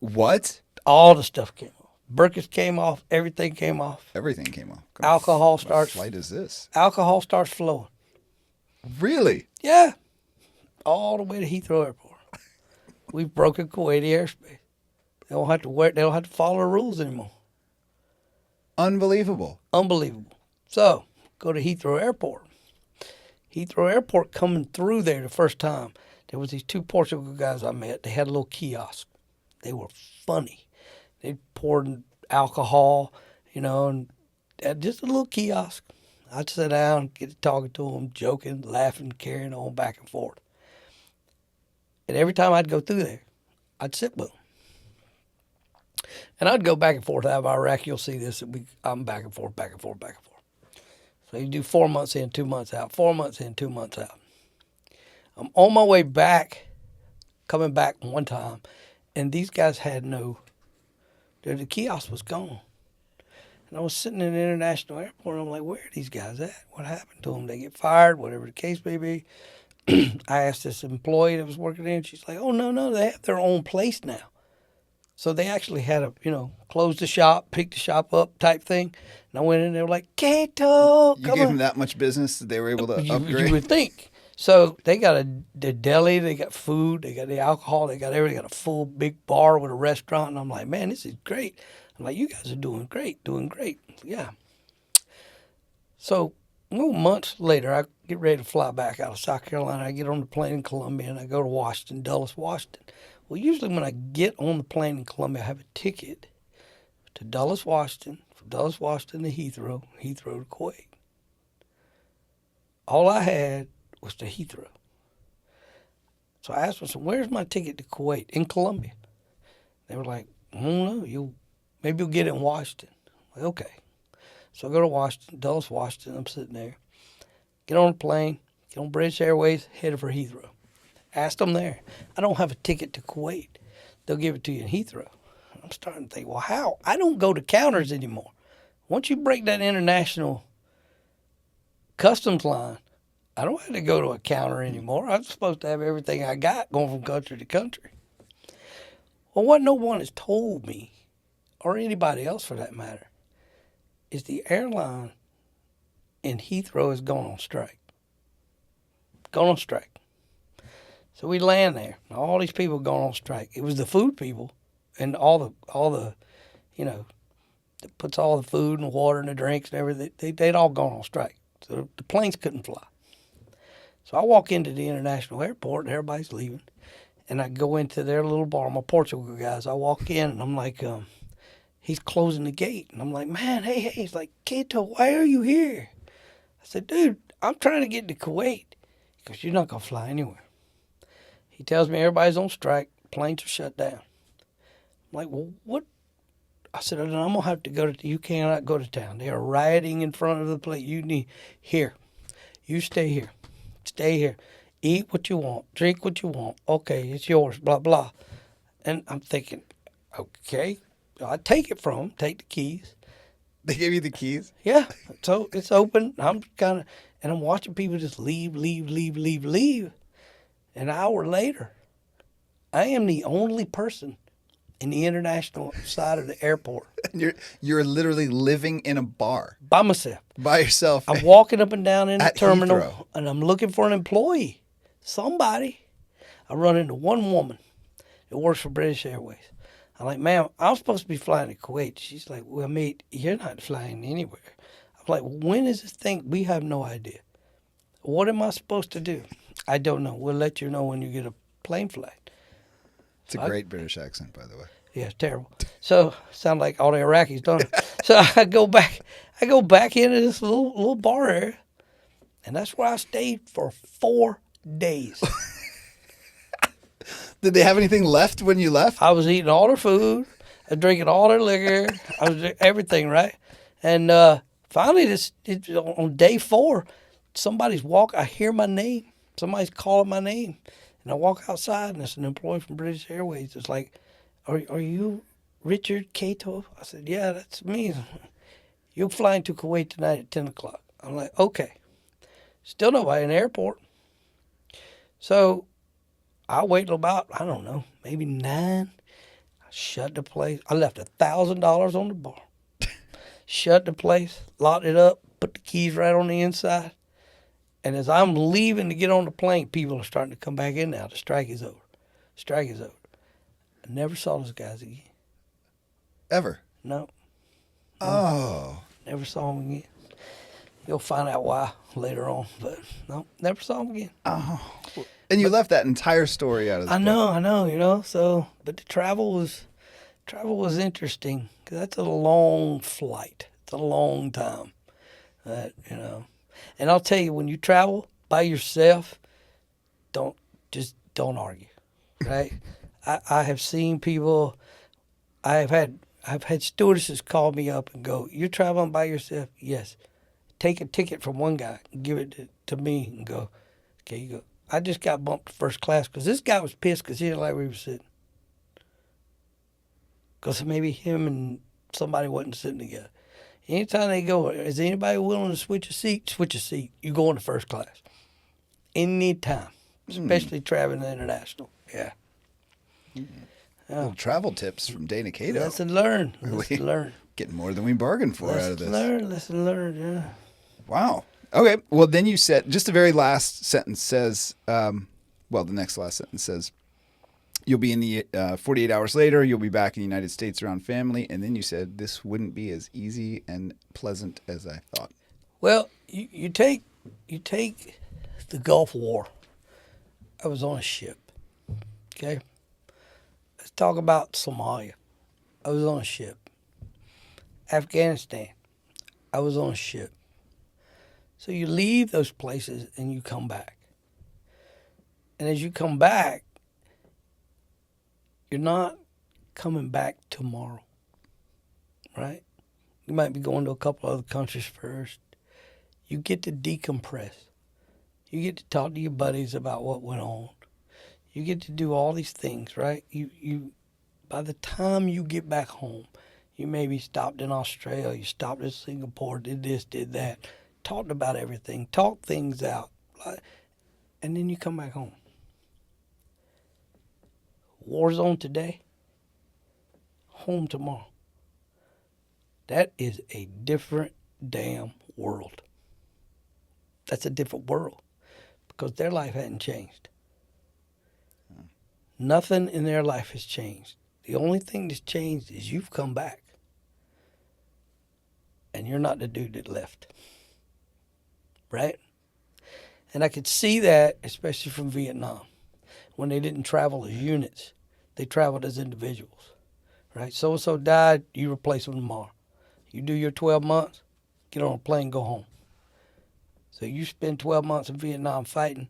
What? All the stuff came off. Burkas came off. Everything came off. Everything came off. Alcohol What starts. flight is this? Alcohol starts flowing. Really? Yeah, all the way to Heathrow Airport. We've broken Kuwaiti airspace. They don't have to wear. They don't have to follow the rules anymore. Unbelievable. Unbelievable. So go to Heathrow Airport. Heathrow Airport coming through there the first time. There was these two Portugal guys I met. They had a little kiosk. They were funny. They poured alcohol, and just a little kiosk. I'd sit down, get to talking to them, joking, laughing, carrying on back and forth. And every time I'd go through there, I'd sit with them. And I'd go back and forth out of Iraq. You'll see this. I'm back and forth, back and forth, back and forth. So you do 4 months in, 2 months out, 4 months in, 2 months out. I'm on my way back, coming back one time, and these guys had the kiosk was gone. And I was sitting in the international airport, and I'm like, where are these guys at? What happened to them? They get fired, whatever the case may be. I asked this employee that was working there, and she's like, oh, no, they have their own place now. So they actually had close the shop, pick the shop up type thing. And I went in there like, Kato, You come gave on. them that much business that they were able to You upgrade? would think. So they got the deli, they got food, they got the alcohol, they got everything, they got a full big bar with a restaurant. And I'm like, man, this is great. I'm like, you guys are doing great. Yeah. So months later, I get ready to fly back out of South Carolina. I get on the plane in Columbia and I go to Washington, Dulles, Washington. Well, usually when I get on the plane in Columbia, I have a ticket to Dulles, Washington, from Dulles, Washington to Heathrow, Heathrow to Kuwait. All I had was to Heathrow. So I asked them, so where's my ticket to Kuwait? In Columbia. They were like, I don't know, maybe you'll get it in Washington. I'm like, okay. So I go to Washington, Dulles, Washington. I'm sitting there. Get on the plane, get on British Airways, headed for Heathrow. Asked them there, I don't have a ticket to Kuwait. They'll give it to you in Heathrow. I'm starting to think, well, how? I don't go to counters anymore. Once you break that international customs line, I don't have to go to a counter anymore. I'm supposed to have everything I got going from country to country. Well, what no one has told me, or anybody else for that matter, is the airline in Heathrow has gone on strike. Gone on strike. So we land there. All these people going on strike. It was the food people and all the that puts all the food and the water and the drinks and everything. They'd all gone on strike. So the planes couldn't fly. So I walk into the international airport and everybody's leaving. And I go into their little bar, my Portugal guys. I walk in and I'm like, he's closing the gate. And I'm like, man, hey. He's like, Kato, why are you here? I said, dude, I'm trying to get to Kuwait. He goes, you're not going to fly anywhere. He tells me everybody's on strike. Planes are shut down. I'm like, well, what? I said, I'm going to have to go to, you cannot go to town. They are rioting in front of the place. You need, here, you stay here. Stay here. Eat what you want. Drink what you want. Okay, it's yours, blah, blah. And I'm thinking, okay, I take it from him, take the keys. They gave you the keys? Yeah, so it's open. And I'm watching people just leave. An hour later, I am the only person in the international side of the airport You're literally living in a bar by myself. by yourself. I'm walking up and down in the At terminal, Heathrow. and I'm looking for an employee, somebody. I run into one woman that works for British Airways. I'm like, ma'am, I'm supposed to be flying to Kuwait. She's like, well, mate, you're not flying anywhere. I'm like, when is this thing? We have no idea. What am I supposed to do? I don't know. We'll let you know when you get a plane flight. It's a great British accent, by the way. Yeah, it's terrible. So sound like all the Iraqis, don't it? So I go back into this little bar area, and that's where I stayed for 4 days. Did they have anything left when you left? I was eating all their food, I was drinking all their liquor, I was doing everything right. And finally, on day 4, I hear my name. Somebody's calling my name, and I walk outside, and it's an employee from British Airways. It's like, Are you Richard Cato? I said, yeah, that's me. You're flying to Kuwait tonight at 10 o'clock. I'm like, okay. Still nobody in the airport. So I waited about, I don't know, maybe 9. I shut the place. I left $1,000 on the bar. Shut the place, locked it up, put the keys right on the inside. And as I'm leaving to get on the plane, people are starting to come back in now. The strike is over. Strike is over. I never saw those guys again. Ever? No. Oh. Never saw them again. You'll find out why later on, but no, never saw them again. Oh. And you left that entire story out of the I know, so, but the travel was interesting, 'cause that's a long flight. It's a long time, And I'll tell you, when you travel by yourself, don't argue, right? I have seen people. I've had stewardesses call me up and go, "You're traveling by yourself?" Yes. Take a ticket from one guy, and give it to me, and go, "Okay, you go." I just got bumped to first class because this guy was pissed because he didn't like where he was sitting. Because maybe him and somebody wasn't sitting together. Anytime they go, is anybody willing to switch a seat? Switch a seat. You go into first class. Anytime, especially traveling international. Yeah. Little travel tips from Dana Cato. Lesson learned. Lesson learned. Getting more than we bargained for out of this. Lesson learned, yeah. Wow. Okay. Well, then you said, just the very last sentence says, the next last sentence says, you'll be in the 48 hours later, you'll be back in the United States around family. And then you said, this wouldn't be as easy and pleasant as I thought. Well, you take the Gulf War. I was on a ship. Okay. Let's talk about Somalia. I was on a ship. Afghanistan. I was on a ship. So you leave those places and you come back. And as you come back, you're not coming back tomorrow, right? You might be going to a couple other countries first. You get to decompress. You get to talk to your buddies about what went on. You get to do all these things, right? You by the time you get back home, you maybe stopped in Australia, you stopped in Singapore, did this, did that, talked about everything, talked things out, and then you come back home. War zone today, home tomorrow. That is a different damn world. That's a different world because their life hadn't changed. Nothing in their life has changed. The only thing that's changed is you've come back. And you're not the dude that left. Right? And I could see that, especially from Vietnam. When they didn't travel as units, they traveled as individuals. Right? So-and-so died, you replace them tomorrow. You do your 12 months, get on a plane, go home. So you spend 12 months in Vietnam fighting,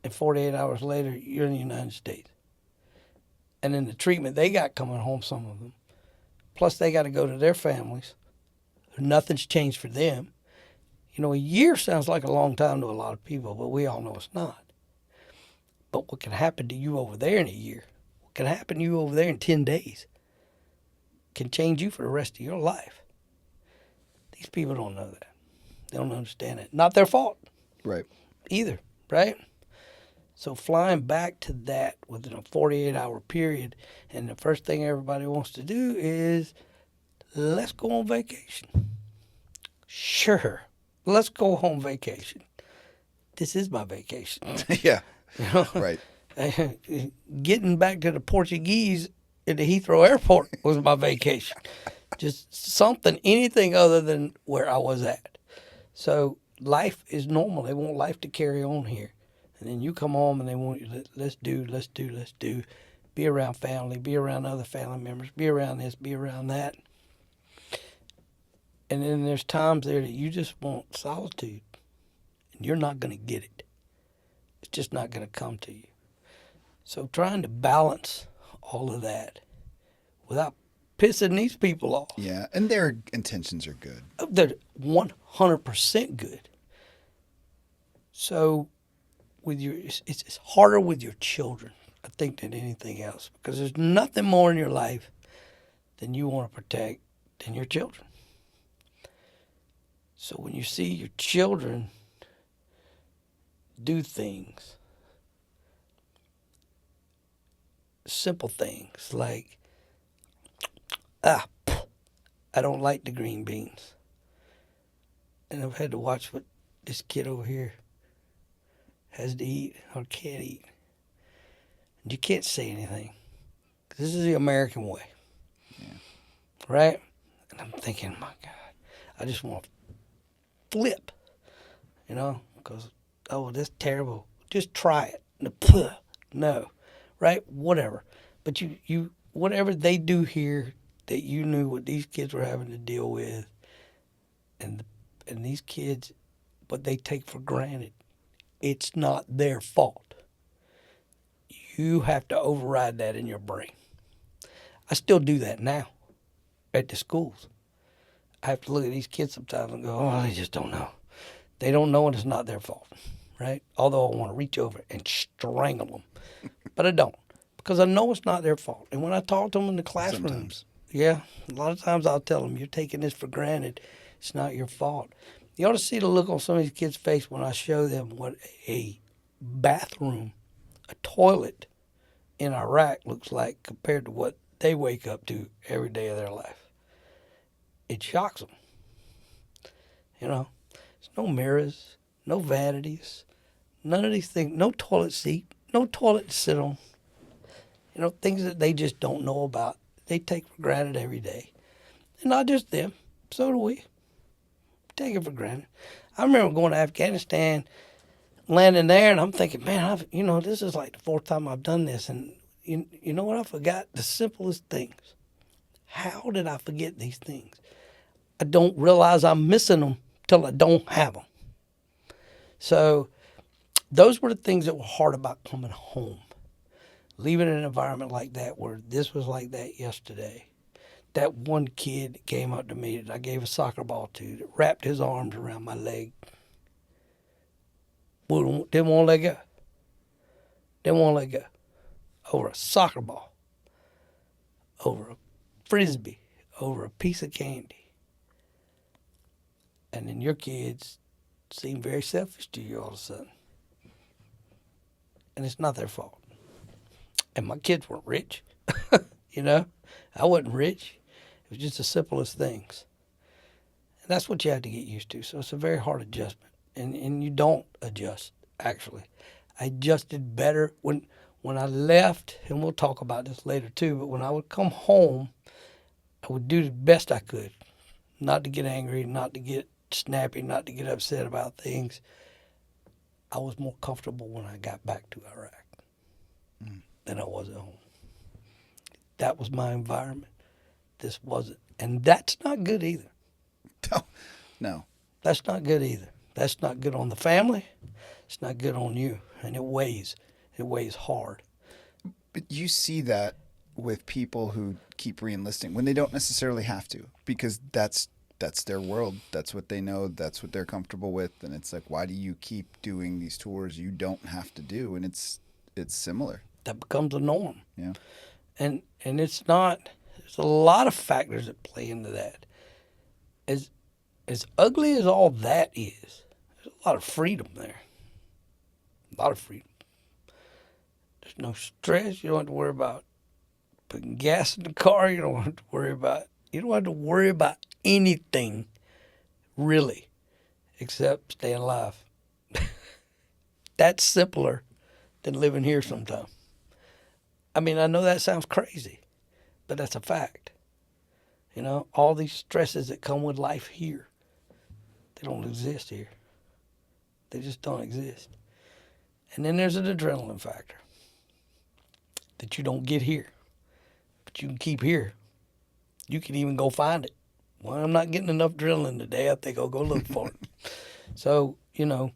and 48 hours later, you're in the United States. And then the treatment they got coming home, some of them, plus they got to go to their families. Nothing's changed for them. You know, a year sounds like a long time to a lot of people, but we all know it's not. But what can happen to you over there in a year, what can happen to you over there in 10 days, can change you for the rest of your life. These people don't know that. They don't understand it. Not their fault Right. either, right? So flying back to that within a 48-hour period, and the first thing everybody wants to do is, let's go on vacation. Sure, let's go on vacation. This is my vacation. Yeah. You know? Right. Getting back to the Portuguese at the Heathrow Airport was my vacation. Just something, anything other than where I was at. So life is normal. They want life to carry on here. And then you come home and they want you to, let's do. Be around family, be around other family members, be around this, be around that. And then there's times there that you just want solitude. And you're not going to get it. It's just not going to come to you. So trying to balance all of that without pissing these people off. Yeah. And their intentions are good. They're 100% good. So with your, it's harder with your children, I think, than anything else, because there's nothing more in your life than you want to protect than your children. So when you see your children do things, simple things like, I don't like the green beans. And I've had to watch what this kid over here has to eat or can't eat. And you can't say anything. This is the American way. Yeah. Right? And I'm thinking, my God, I just want to flip, you know, because, oh, that's terrible. Just try it. No. Right? Whatever. But you whatever they do here, that you knew what these kids were having to deal with, and these kids, what they take for granted, it's not their fault. You have to override that in your brain. I still do that now at the schools. I have to look at these kids sometimes and go, oh, they just don't know. They don't know, and it's not their fault, right? Although I want to reach over and strangle them, but I don't, because I know it's not their fault. And when I talk to them in the classrooms, Sometimes. yeah, a lot of times I'll tell them, you're taking this for granted. It's not your fault. You ought to see the look on some of these kids' face when I show them what a bathroom, a toilet in Iraq looks like compared to what they wake up to every day of their life. It shocks them. You know, there's no mirrors, no vanities, none of these things, no toilet seat, no toilet to sit on. You know, things that they just don't know about. They take for granted every day. And not just them, so do we. Take it for granted. I remember going to Afghanistan, landing there, and I'm thinking, man, this is like the fourth time I've done this. And you know what? I forgot the simplest things. How did I forget these things? I don't realize I'm missing them till I don't have them. So those were the things that were hard about coming home. Leaving an environment like that where this was like that yesterday. That one kid that came up to me that I gave a soccer ball to that wrapped his arms around my leg. Didn't want to let go. Didn't want to let go. Over a soccer ball. Over a frisbee. Over a piece of candy. And then your kids seem very selfish to you all of a sudden. And it's not their fault. And my kids weren't rich. You know? I wasn't rich. It was just the simplest things. And that's what you have to get used to. So it's a very hard adjustment. And you don't adjust, actually. I adjusted better when I left, and we'll talk about this later too, but when I would come home, I would do the best I could. Not to get angry, not to get snappy, not to get upset about things. I was more comfortable when I got back to Iraq than I was at home. That was my environment. This wasn't. And that's not good either. No. That's not good either. That's not good on the family. It's not good on you. And it weighs. It weighs hard. But you see that with people who keep re-enlisting when they don't necessarily have to, because that's their world. That's what they know. That's what they're comfortable with. And it's like, why do you keep doing these tours you don't have to do? And it's similar. That becomes a norm. Yeah. And it's not, there's a lot of factors that play into that. as ugly as all that is, there's a lot of freedom there. A lot of freedom. There's no stress. You don't have to worry about putting gas in the car. You don't have to worry about anything, really, except staying alive. That's simpler than living here sometimes. I mean, I know that sounds crazy, but that's a fact. You know, all these stresses that come with life here, they don't exist here. They just don't exist. And then there's an adrenaline factor that you don't get here, but you can keep here. You can even go find it. Well, I'm not getting enough adrenaline today. I think I'll go look for it. So, you know,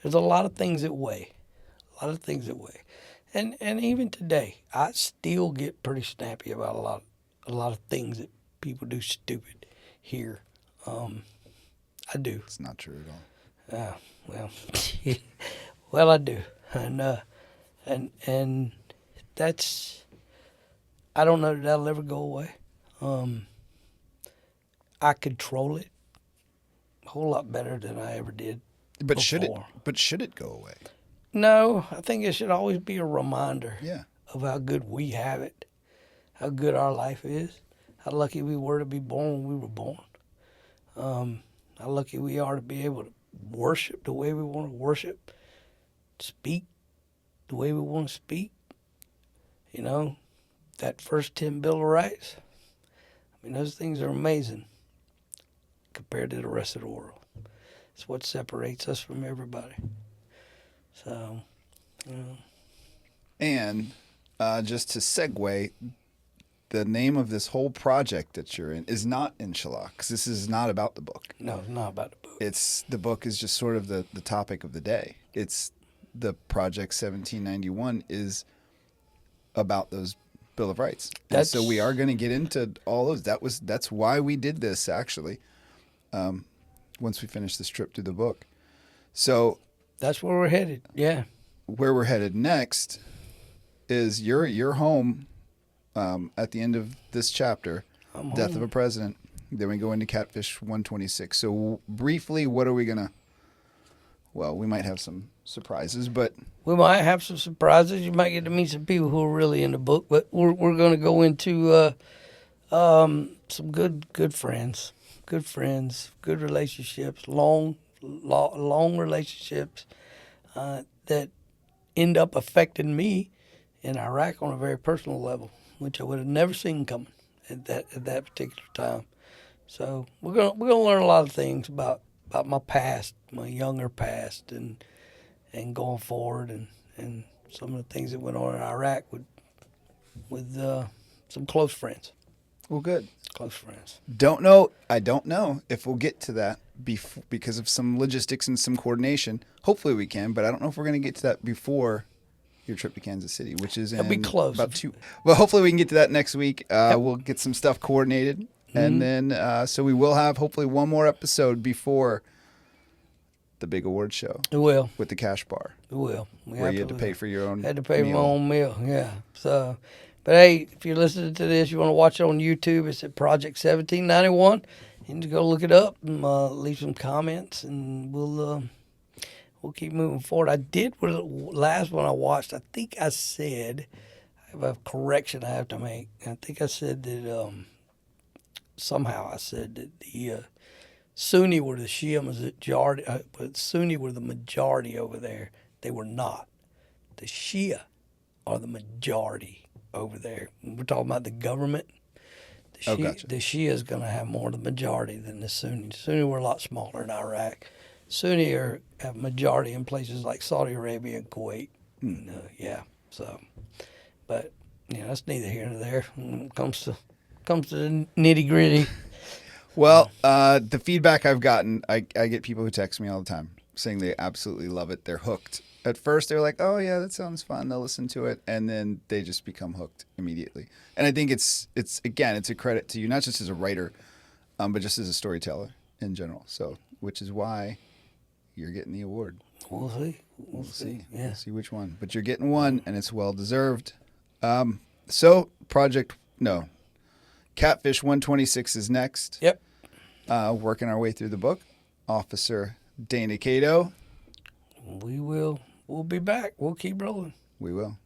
there's a lot of things that weigh. A lot of things that weigh. And even today, I still get pretty snappy about a lot of things that people do stupid here. I do. It's not true at all. Well, well, I do, and that's. I don't know that that'll ever go away. I control it a whole lot better than I ever did. But before. should it go away? No, I think it should always be a reminder Yeah. of how good we have it, how good our life is, how lucky we were to be born when we were born, how lucky we are to be able to worship the way we want to worship, speak the way we want to speak. You know, that first 10 Bill of Rights, I mean, those things are amazing compared to the rest of the world. It's what separates us from everybody. So, you know. And just to segue, the name of this whole project that you're in is not Inshallah, because this is not about the book. No, it's not about the book. The book is just sort of the topic of the day. It's the Project 1791 is about those Bill of Rights. And so we are going to get into all those. That's why we did this, actually, once we finish this trip through the book. So that's where we're headed. Yeah. Where we're headed next is you're home at the end of this chapter, Death of a President. Then we go into Catfish 126. So briefly, what are we going to... Well, we might have some surprises, but... We might have some surprises. You might get to meet some people who are really in the book, but we're going to go into some good friends, good relationships, long relationships that end up affecting me in Iraq on a very personal level, which I would have never seen coming at that particular time. So we're gonna learn a lot of things about my past, my younger past, and going forward, and some of the things that went on in Iraq with some close friends. Well, good. Close friends. I don't know if we'll get to that because of some logistics and some coordination. Hopefully we can, but I don't know if we're going to get to that before your trip to Kansas City, which is That'll be close. About 2. Well, hopefully we can get to that next week. We'll get some stuff coordinated, and then so we will have hopefully one more episode before the big award show. It will. With the cash bar. It will. Where you had to pay for your own Had to pay meal. my own meal, yeah. So, but hey, if you're listening to this, you want to watch it on YouTube, it's at Project 1791. You need to go look it up and leave some comments, and we'll keep moving forward. I did with the last one I watched. I think I said, I have a correction I have to make. I think I said that somehow I said that the Sunni were the Shia majority, but Sunni were the majority over there. They were not. The Shia are the majority over there. We're talking about the government. Gotcha. The Shia is going to have more of the majority than the Sunni. The Sunni were a lot smaller in Iraq. Sunni have majority in places like Saudi Arabia and Kuwait. Yeah. So, but that's neither here nor there when it comes to the nitty gritty. Well, the feedback I've gotten, I get people who text me all the time saying they absolutely love it. They're hooked. At first, they're like, "Oh yeah, that sounds fun." They'll listen to it, and then they just become hooked immediately. And I think it's a credit to you, not just as a writer, but just as a storyteller in general. So, which is why you're getting the award. We'll see. We'll see. Yeah. We'll see which one, but you're getting one, and it's well deserved. So, Catfish 126 is next. Yep. working our way through the book. Officer Dana Cato. We'll be back. We'll keep rolling. We will.